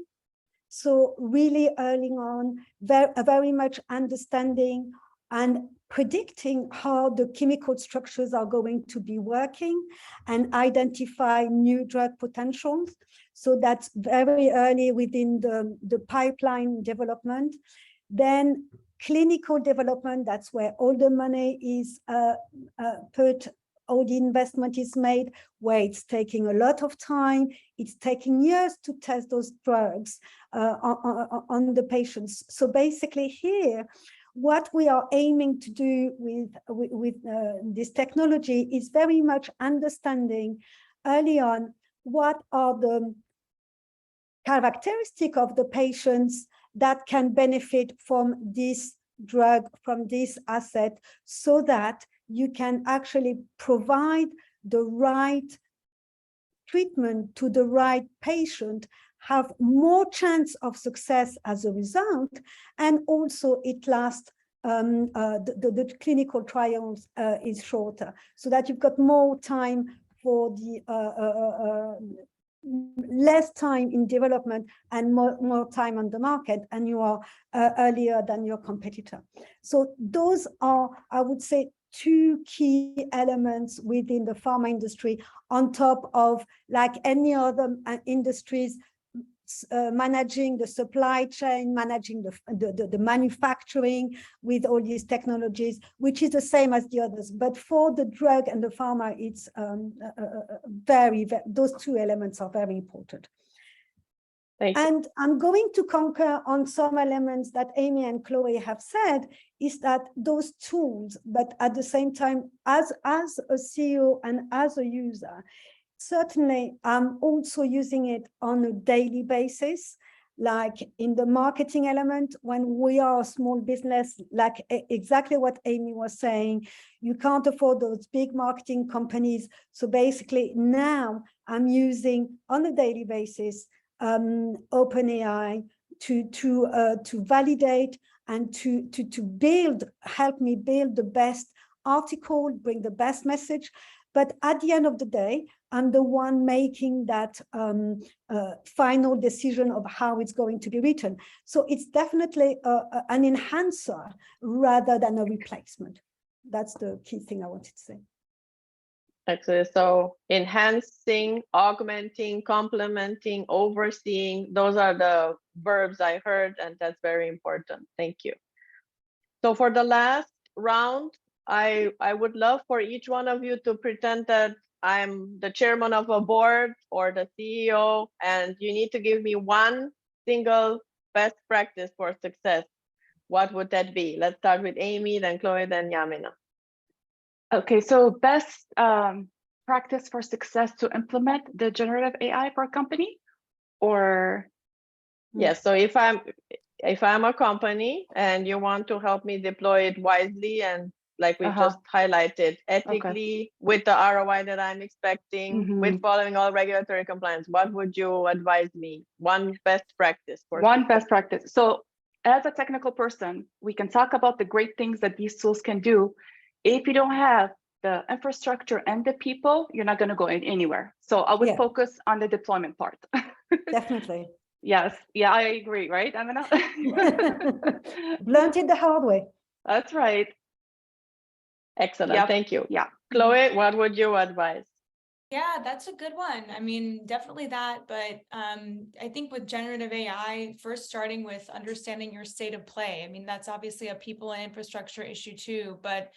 So really early on, very much understanding and predicting how the chemical structures are going to be working and identify new drug potentials. So that's very early within the pipeline development. Then clinical development, that's where all the money is put, all the investment is made, where it's taking a lot of time. It's taking years to test those drugs on the patients. So basically here, what we are aiming to do with this technology is very much understanding early on what are the characteristics of the patients that can benefit from this drug, from this asset, so that you can actually provide the right treatment to the right patient, have more chance of success as a result, and also it lasts, the clinical trials is shorter, so that you've got more time for the less time in development and more time on the market, and you are earlier than your competitor. So those are, I would say, two key elements within the pharma industry, on top of, like any other industries, managing the supply chain, managing the manufacturing with all these technologies, which is the same as the others. But for the drug and the pharma, it's those two elements are very important. Thank you. And I'm going to concur on some elements that Amy and Chloe have said, is that those tools, but at the same time, as a CEO and as a user, certainly I'm also using it on a daily basis, like in the marketing element, when we are a small business, like exactly what Amy was saying, you can't afford those big marketing companies. So basically now I'm using on a daily basis OpenAI to validate and to help me build the best article, bring the best message. But at the end of the day, I'm the one making that final decision of how it's going to be written. So it's definitely an enhancer rather than a replacement. That's the key thing I wanted to say. Excellent. So enhancing, augmenting, complementing, overseeing, those are the verbs I heard, and that's very important. Thank you. So for the last round, I would love for each one of you to pretend that I'm the chairman of a board or the CEO, and you need to give me one single best practice for success. What would that be? Let's start with Amy, then Chloe, then Yamina. Okay, so best practice for success to implement the generative AI for a company, or? Yes, so if I'm a company and you want to help me deploy it wisely and like we just highlighted, ethically, with the ROI that I'm expecting, with following all regulatory compliance, what would you advise me? One best practice for one best practice. So as a technical person, we can talk about the great things that these tools can do. If you don't have the infrastructure and the people, you're not going to go anywhere. So I would focus on the deployment part. Definitely. Yes. Yeah, I agree. Right, Amina? Learned it the hard way. That's right. Excellent. Thank you. Yeah. Chloe, what would you advise? Yeah, that's a good one. I mean, definitely that. But I think with generative AI, first starting with understanding your state of play. I mean, that's obviously a people and infrastructure issue too. But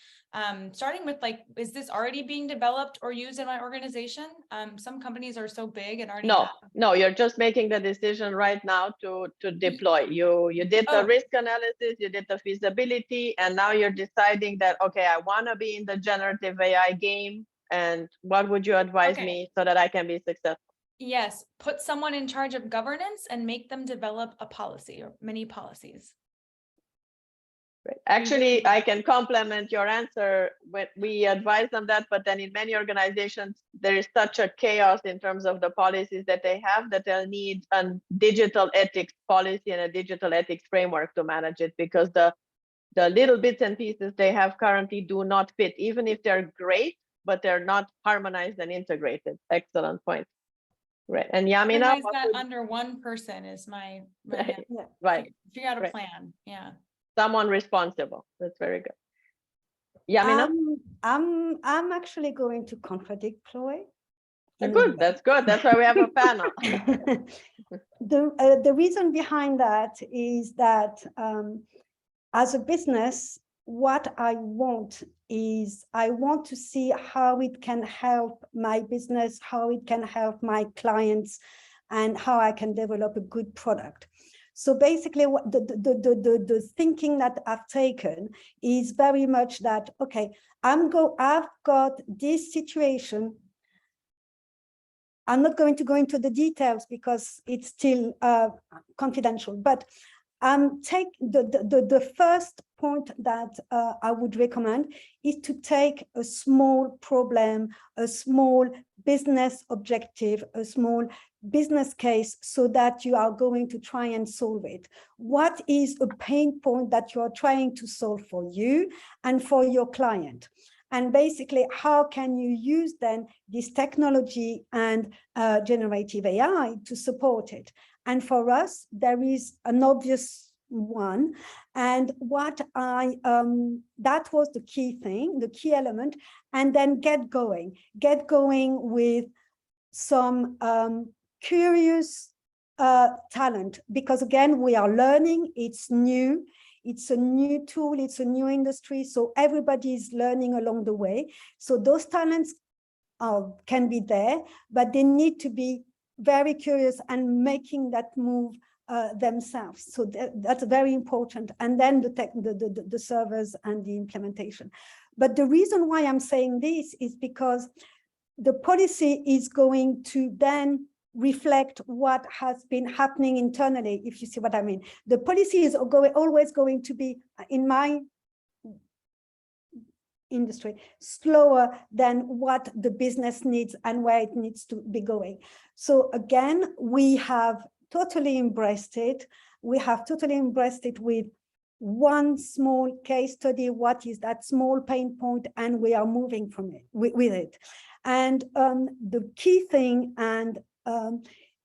starting with like, is this already being developed or used in my organization? Some companies are so big and already No, have. no, you're just making the decision right now to deploy. You did the Oh. risk analysis, you did the feasibility, and now you're deciding that, okay, I want to be in the generative AI game. And what would you advise Okay. me so that I can be successful? Yes, put someone in charge of governance and make them develop a policy or many policies. Right. Actually, I can complement your answer when we advise them that, but then in many organizations, there is such a chaos in terms of the policies that they have that they'll need a digital ethics policy and a digital ethics framework to manage it, because the little bits and pieces they have currently do not fit, even if they're great, but they're not harmonized and integrated. Excellent point. Right. And Yamina, Organize what that would, under one person is my right, Yeah. right, figure out a right. plan. Yeah. Someone responsible. That's very good. Yamina? I'm actually going to contradict Chloe. in a Good. way. That's good. That's why we have a panel. The reason behind that is that as a business, what I want is I want to see how it can help my business, how it can help my clients, and how I can develop a good product. So basically, what the thinking that I've taken is very much that, okay, I've got this situation. I'm not going to go into the details because it's still confidential, but take the first point that I would recommend is to take a small problem, a small business objective, a small business case, so that you are going to try and solve it. What is a pain point that you are trying to solve for you and for your client? And basically, how can you use then this technology and generative AI to support it? And for us, there is an obvious one. And what that was the key thing, the key element, and then get going with some curious talent, because again, we are learning, it's new. It's a new tool, it's a new industry, so everybody is learning along the way. So those talents can be there, but they need to be very curious and making that move themselves. So that's very important. And then the servers and the implementation. But the reason why I'm saying this is because the policy is going to then reflect what has been happening internally, if you see what I mean. The policy is always going to be, in my industry, slower than what the business needs and where it needs to be going. So again, we have totally embraced it. We have totally embraced it with one small case study. What is that small pain point? And we are moving from it with it. And the key thing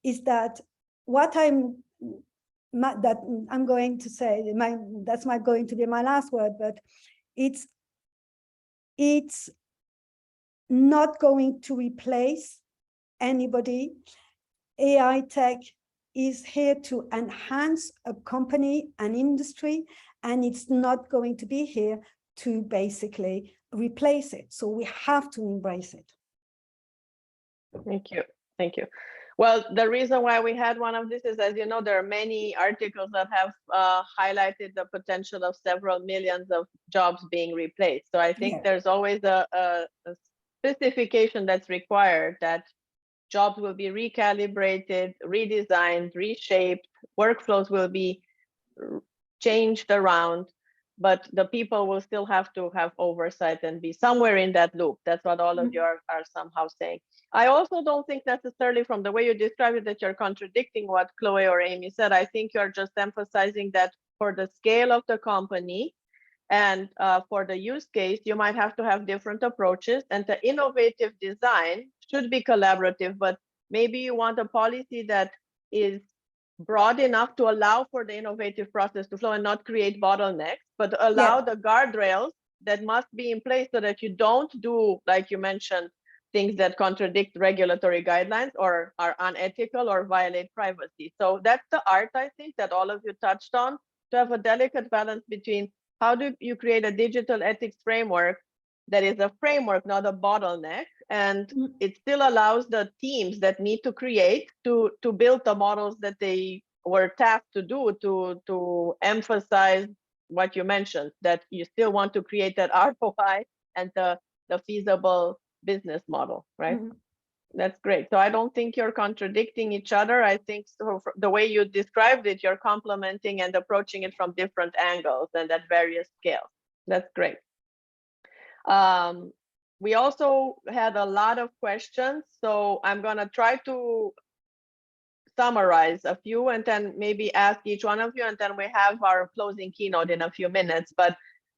is that what I'm going to say, that's going to be my last word, but it's not going to replace anybody. AI tech is here to enhance a company, an industry, and it's not going to be here to basically replace it. So we have to embrace it. Thank you. Thank you. Well, the reason why we had one of this is, as you know, there are many articles that have highlighted the potential of several millions of jobs being replaced. So I think there's always a specification that's required, that jobs will be recalibrated, redesigned, reshaped, workflows will be changed around, but the people will still have to have oversight and be somewhere in that loop. That's what all of you are somehow saying. I also don't think necessarily, from the way you described it, that you're contradicting what Chloe or Amy said. I think you're just emphasizing that for the scale of the company and for the use case, you might have to have different approaches, and the innovative design should be collaborative, but maybe you want a policy that is broad enough to allow for the innovative process to flow and not create bottlenecks, but allow the guardrails that must be in place so that you don't do, like you mentioned, things that contradict regulatory guidelines or are unethical or violate privacy. So that's the art, I think, that all of you touched on, to have a delicate balance between how do you create a digital ethics framework that is a framework, not a bottleneck, and it still allows the teams that need to create to build the models that they were tasked to do, to emphasize what you mentioned, that you still want to create that ROI and the feasible business model, right? That's great. So I don't think you're contradicting each other. I think so the way you described it, you're complementing and approaching it from different angles and at various scales. That's great. We also had a lot of questions, so I'm gonna try to summarize a few and then maybe ask each one of you, and then we have our closing keynote in a few minutes. But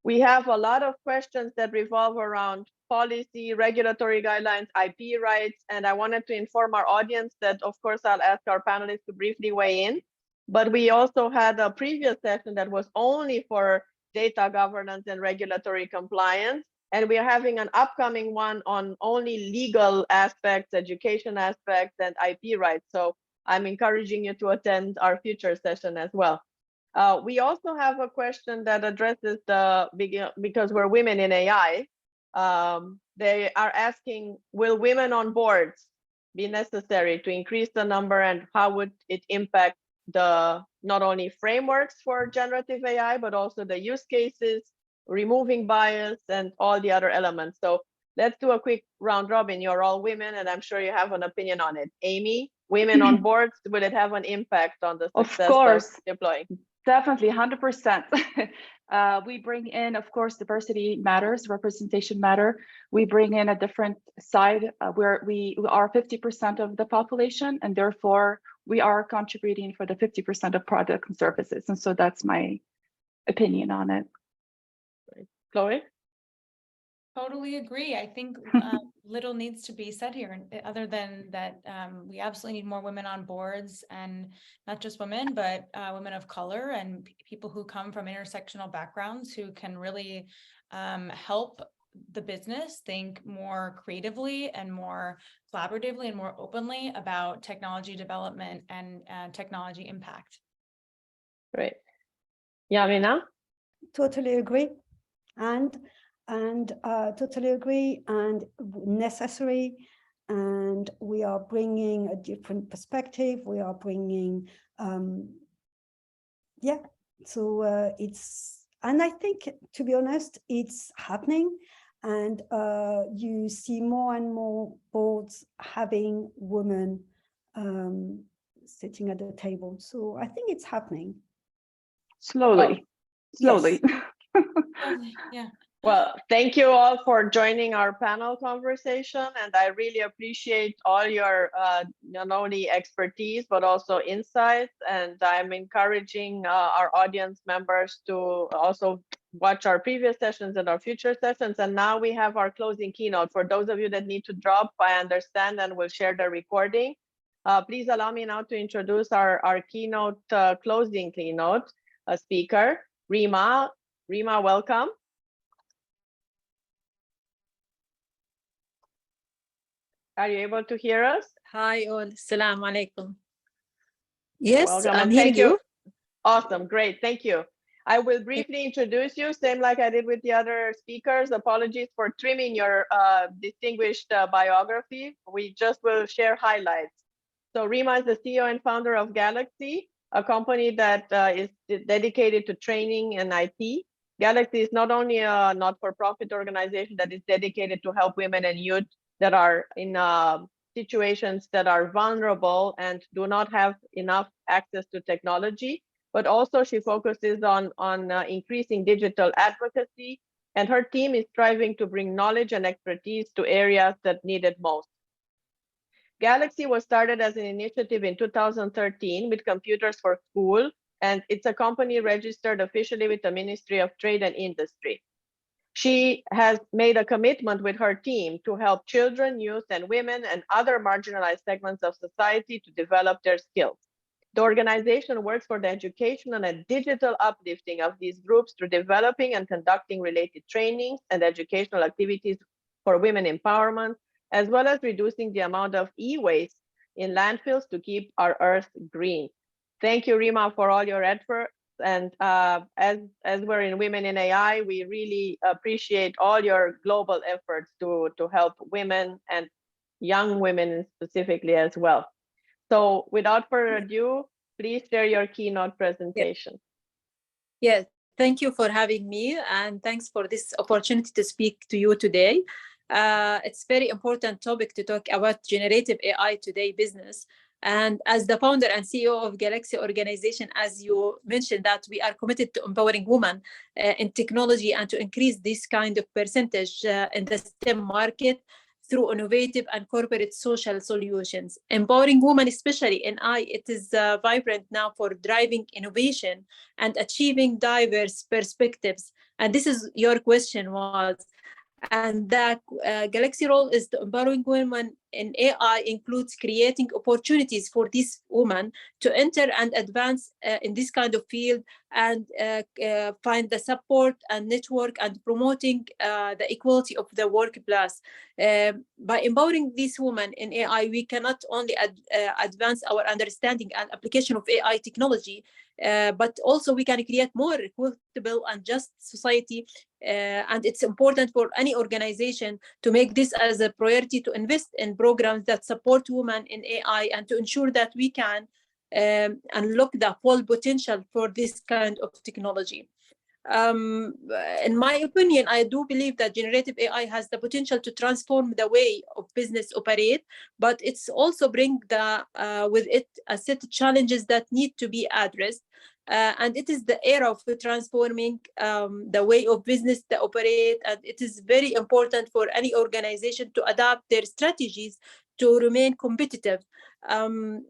we have a lot of questions that revolve around policy, regulatory guidelines, IP rights, and I wanted to inform our audience that, of course, I'll ask our panelists to briefly weigh in, but we also had a previous session that was only for data governance and regulatory compliance, and we are having an upcoming one on only legal aspects, education aspects, and IP rights. So I'm encouraging you to attend our future session as well. We also have a question that addresses because we're women in AI, they are asking, will women on boards be necessary to increase the number, and how would it impact the not only frameworks for generative AI, but also the use cases, removing bias, and all the other elements? So let's do a quick round robin. You're all women, and I'm sure you have an opinion on it. Amy, women on boards, will it have an impact on the success of deploying? Definitely, 100%. We bring in, of course, diversity matters, representation matter. We bring in a different side where we are 50% of the population, and therefore we are contributing for the 50% of products and services. And so that's my opinion on it. Chloe? Totally agree. I think little needs to be said here, other than that we absolutely need more women on boards, and not just women, but women of color and people who come from intersectional backgrounds who can really help the business think more creatively and more collaboratively and more openly about technology development and technology impact. Great. Yamina? Totally agree. And totally agree, and necessary. And we are bringing a different perspective. We are bringing, yeah. So and I think, to be honest, it's happening. And you see more and more boards having women sitting at the table. So I think it's happening. Slowly. Yes. Yeah. Well, thank you all for joining our panel conversation, and I really appreciate all your not only expertise but also insights, and I'm encouraging our audience members to also watch our previous sessions and our future sessions. And now we have our closing keynote. For those of you that need to drop, I understand, and we'll share the recording. Please allow me now to introduce our keynote, closing keynote speaker, Rima. Rima, welcome. Are you able to hear us? Hi all, Assalamu alaikum. Yes, welcome, I'm hearing you. Awesome, great, thank you. I will briefly introduce you, same like I did with the other speakers. Apologies for trimming your distinguished biography. We just will share highlights. So Rima is the CEO and founder of Galaxy, a company that is dedicated to training and IT. Galaxy is not only a not-for-profit organization that is dedicated to help women and youth that are in situations that are vulnerable and do not have enough access to technology, but also she focuses on increasing digital advocacy, and her team is striving to bring knowledge and expertise to areas that need it most. Galaxy was started as an initiative in 2013 with Computers for School, and it's a company registered officially with the Ministry of Trade and Industry. She has made a commitment with her team to help children, youth, and women and other marginalized segments of society to develop their skills. The organization works for the educational and digital uplifting of these groups through developing and conducting related trainings and educational activities for women empowerment, as well as reducing the amount of e-waste in landfills to keep our earth green. Thank you, Rima, for all your efforts. And as we're in Women in AI, we really appreciate all your global efforts to help women and young women specifically as well. So without further ado, please share your keynote presentation. Yeah, thank you for having me, and thanks for this opportunity to speak to you today. It's a very important topic to talk about generative AI today business. And as the founder and CEO of Galaxy Organization, as you mentioned, that we are committed to empowering women in technology and to increase this kind of percentage in the STEM market through innovative and corporate social solutions. Empowering women, especially in AI, it is vibrant now for driving innovation and achieving diverse perspectives. And this is your question was. And that Galaxy role is to empowering women in AI includes creating opportunities for these women to enter and advance in this kind of field and find the support and network and promoting the equality of the workplace. By empowering these women in AI, we cannot only advance our understanding and application of AI technology, but also we can create more equitable and just society. And it's important for any organization to make this as a priority to invest in programs that support women in AI and to ensure that we can unlock the full potential for this kind of technology. In my opinion, I do believe that generative AI has the potential to transform the way of business operate, but it's also bring with it a set of challenges that need to be addressed. And it is the era of transforming the way of business to operate, and it is very important for any organization to adapt their strategies to remain competitive.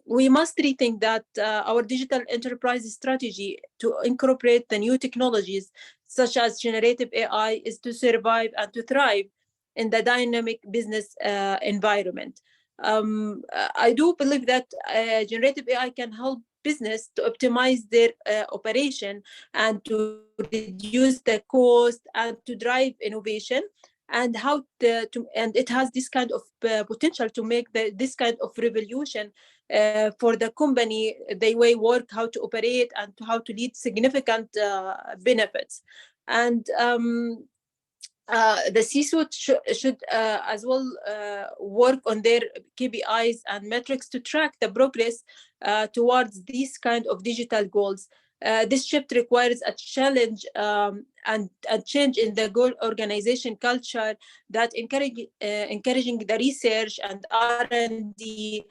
We must rethink that our digital enterprise strategy to incorporate the new technologies such as generative AI is to survive and to thrive in the dynamic business environment. I do believe that generative AI can help business to optimize their operation and to reduce the cost and to drive innovation, and how and it has this kind of potential to make this kind of revolution for the company, the way work, how to operate, and how to lead significant benefits. And the C-suite should as well work on their KPIs and metrics to track the progress towards these kind of digital goals. This shift requires a challenge and a change in the goal organization culture that encouraging the research and R&D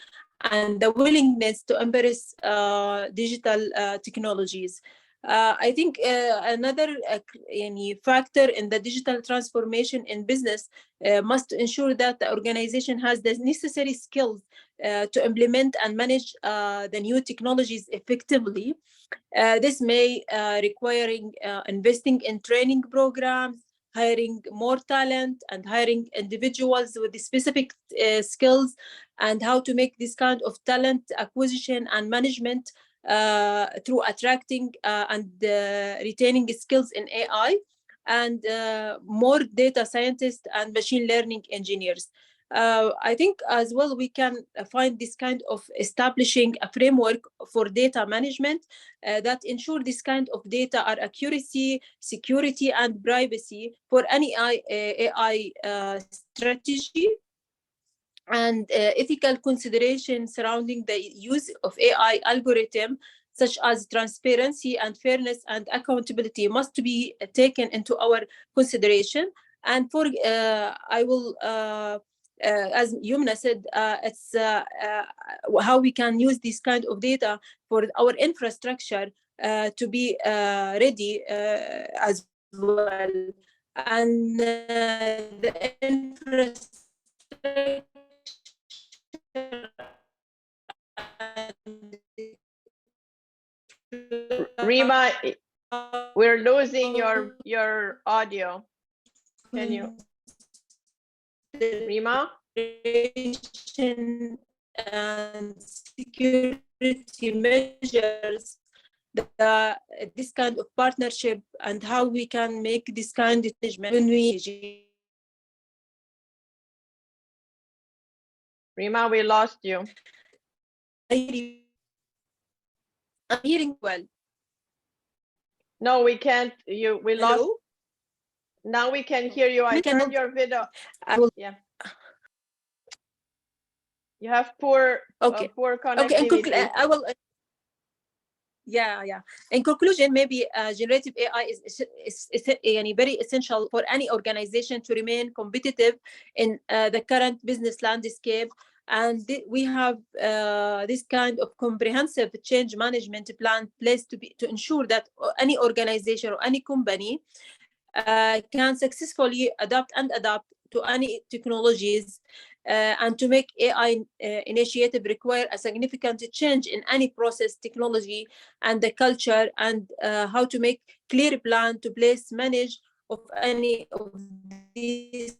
and the willingness to embrace digital technologies. I think another factor in the digital transformation in business must ensure that the organization has the necessary skills to implement and manage the new technologies effectively. This may requiring investing in training programs, hiring more talent, and hiring individuals with specific skills, and how to make this kind of talent acquisition and management through attracting and retaining skills in AI, and more data scientists and machine learning engineers. I think as well we can find this kind of establishing a framework for data management that ensure this kind of data are accuracy, security, and privacy for any AI strategy, and ethical considerations surrounding the use of AI algorithm, such as transparency and fairness and accountability, must be taken into our consideration. And for I will, as Yumna said, it's how we can use this kind of data for our infrastructure to be ready as well. And the infrastructure Rima, we're losing your audio. Can you, Rima? And security measures, this kind of partnership, and how we can make this kind of management when we Rima, we lost you. I'm hearing well. No, we can't. We lost. Hello? Now we can hear you. I turned your video. I will. Yeah. You have poor connectivity. Okay. I will. Yeah. In conclusion, maybe generative AI is very essential for any organization to remain competitive in the current business landscape. And we have this kind of comprehensive change management plan placed to ensure that any organization or any company can successfully adapt to any technologies, and to make AI initiative require a significant change in any process, technology, and the culture, and how to make clear plan to place, manage of any of these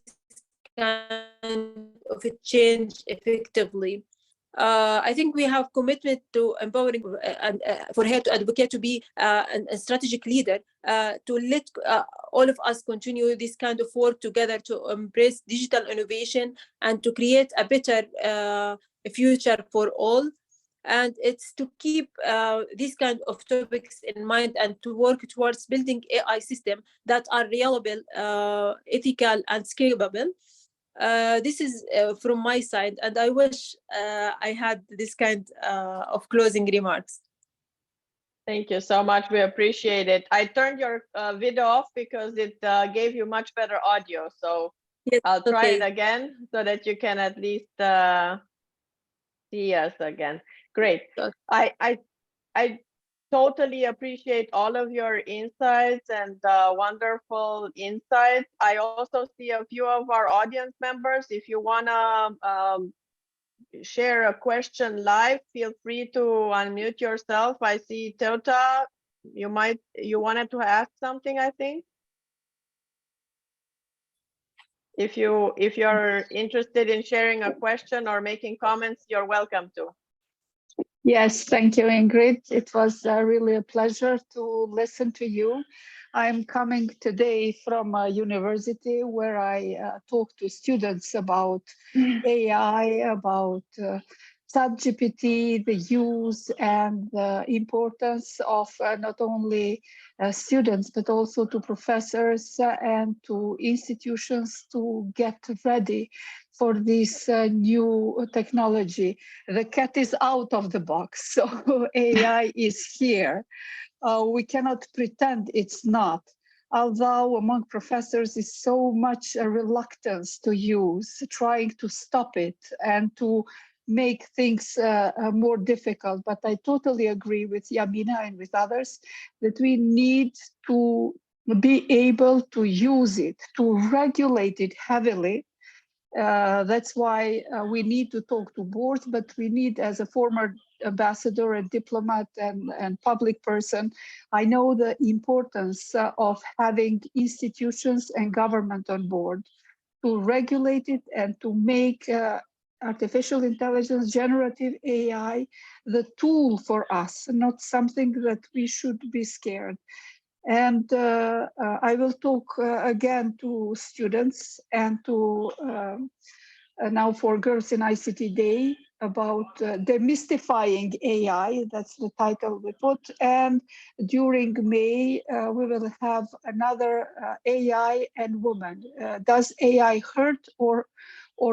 kind of a change effectively. I think we have commitment to empowering and for her to advocate to be a strategic leader, to let all of us continue this kind of work together to embrace digital innovation and to create a better future for all. And it's to keep these kind of topics in mind and to work towards building AI systems that are reliable, ethical, and scalable. This is from my side, and I wish I had this kind of closing remarks. Thank you so much. We appreciate it. I turned your video off because it gave you much better audio. So yes, I'll try it again so that you can at least see us again. Great. I totally appreciate all of your insights and wonderful insights. I also see a few of our audience members. If you want to share a question live, feel free to unmute yourself. I see Tota, you wanted to ask something, I think. If you're interested in sharing a question or making comments, you're welcome to. Yes, thank you, Ingrid. It was really a pleasure to listen to you. I'm coming today from a university where I talk to students about AI, about ChatGPT, the use and the importance of not only students, but also to professors and to institutions to get ready for this new technology. The cat is out of the box, so AI is here. We cannot pretend it's not. Although among professors is so much a reluctance to use, trying to stop it and to make things more difficult. But I totally agree with Yamina and with others that we need to be able to use it, to regulate it heavily. That's why we need to talk to boards, but we need, as a former ambassador and diplomat and public person, I know the importance of having institutions and government on board to regulate it and to make artificial intelligence, generative AI, the tool for us, not something that we should be scared. And I will talk again to students and to now for Girls in ICT Day about demystifying AI. That's the title we put. And during May, we will have another AI and women. Does AI hurt or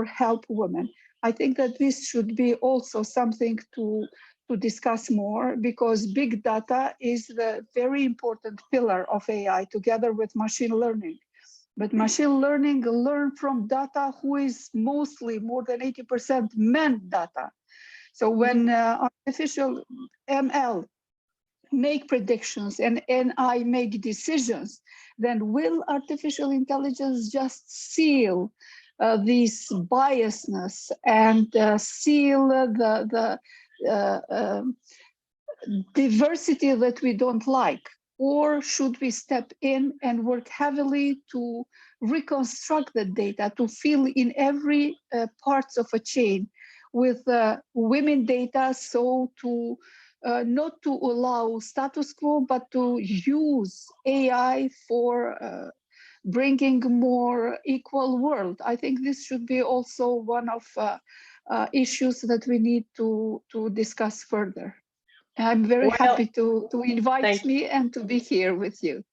help women? I think that this should be also something to discuss more, because big data is the very important pillar of AI together with machine learning. But machine learning learn from data who is mostly more than 80% men data. So when artificial ML make predictions and NI make decisions, then will artificial intelligence just seal this biasness and seal the diversity that we don't like? Or should we step in and work heavily to reconstruct the data, to fill in every parts of a chain with women data, so to not to allow status quo, but to use AI for bringing more equal world. I think this should be also one of issues that we need to discuss further. I'm very happy to invite me and to be here with you.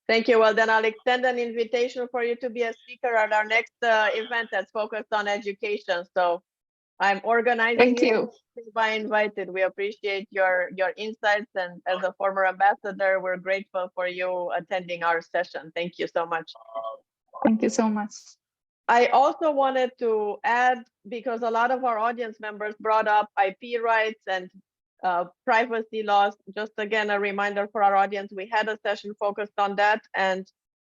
Thank you. Well, then I'll extend an invitation for you to be a speaker at our next event that's focused on education. So I'm organizing. Thank you. By invited. We appreciate your insights, and as a former ambassador, we're grateful for you attending our session. Thank you so much. Thank you so much. I also wanted to add, because a lot of our audience members brought up IP rights and privacy laws. Just again, a reminder for our audience, we had a session focused on that. And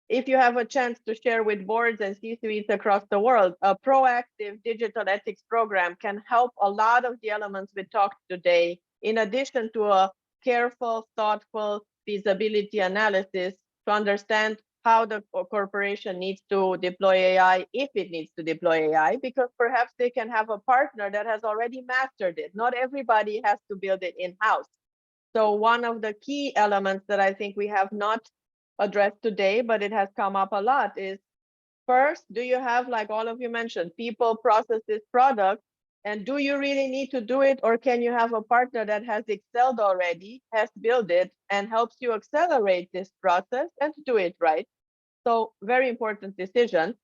if you have a chance to share with boards and C-suites across the world, a proactive digital ethics program can help a lot of the elements we talked today, in addition to a careful, thoughtful feasibility analysis to understand how the corporation needs to deploy AI, if it needs to deploy AI, because perhaps they can have a partner that has already mastered it. Not everybody has to build it in-house. So one of the key elements that I think we have not addressed today, but it has come up a lot, is first, do you have, like all of you mentioned, people, processes, products, and do you really need to do it, or can you have a partner that has excelled already, has built it, and helps you accelerate this process and do it right? So very important decision.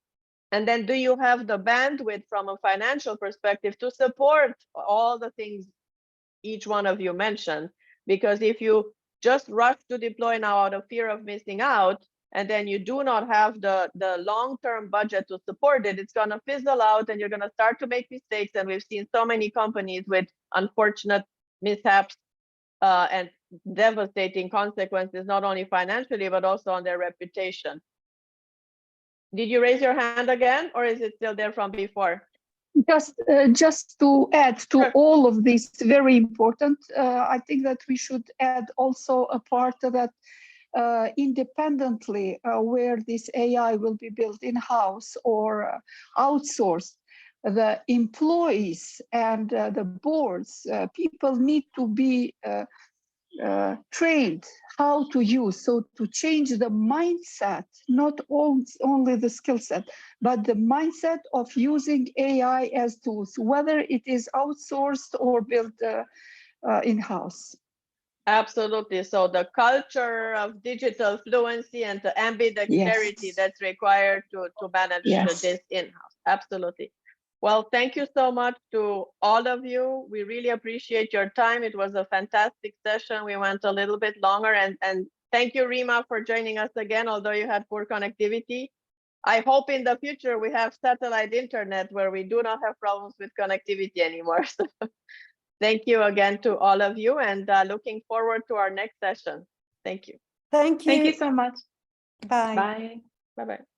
And then do you have the bandwidth from a financial perspective to support all the things each one of you mentioned? Because if you just rush to deploy now out of fear of missing out, and then you do not have the long-term budget to support it, it's going to fizzle out and you're going to start to make mistakes. And we've seen so many companies with unfortunate mishaps and devastating consequences, not only financially, but also on their reputation. Did you raise your hand again, or is it still there from before? Just to add to all of this, very important, I think that we should add also a part that independently where this AI will be built in-house or outsourced, the employees and the boards, people need to be trained how to use, so to change the mindset, not only the skill set, but the mindset of using AI as tools, whether it is outsourced or built in-house. Absolutely. So the culture of digital fluency and the ambidexterity that's required to manage this in-house. Absolutely. Well, thank you so much to all of you. We really appreciate your time. It was a fantastic session. We went a little bit longer, and thank you, Rima, for joining us again, although you had poor connectivity. I hope in the future we have satellite internet where we do not have problems with connectivity anymore. So thank you again to all of you, and looking forward to our next session. Thank you. Thank you. Thank you so much. Bye. Bye. Bye-bye.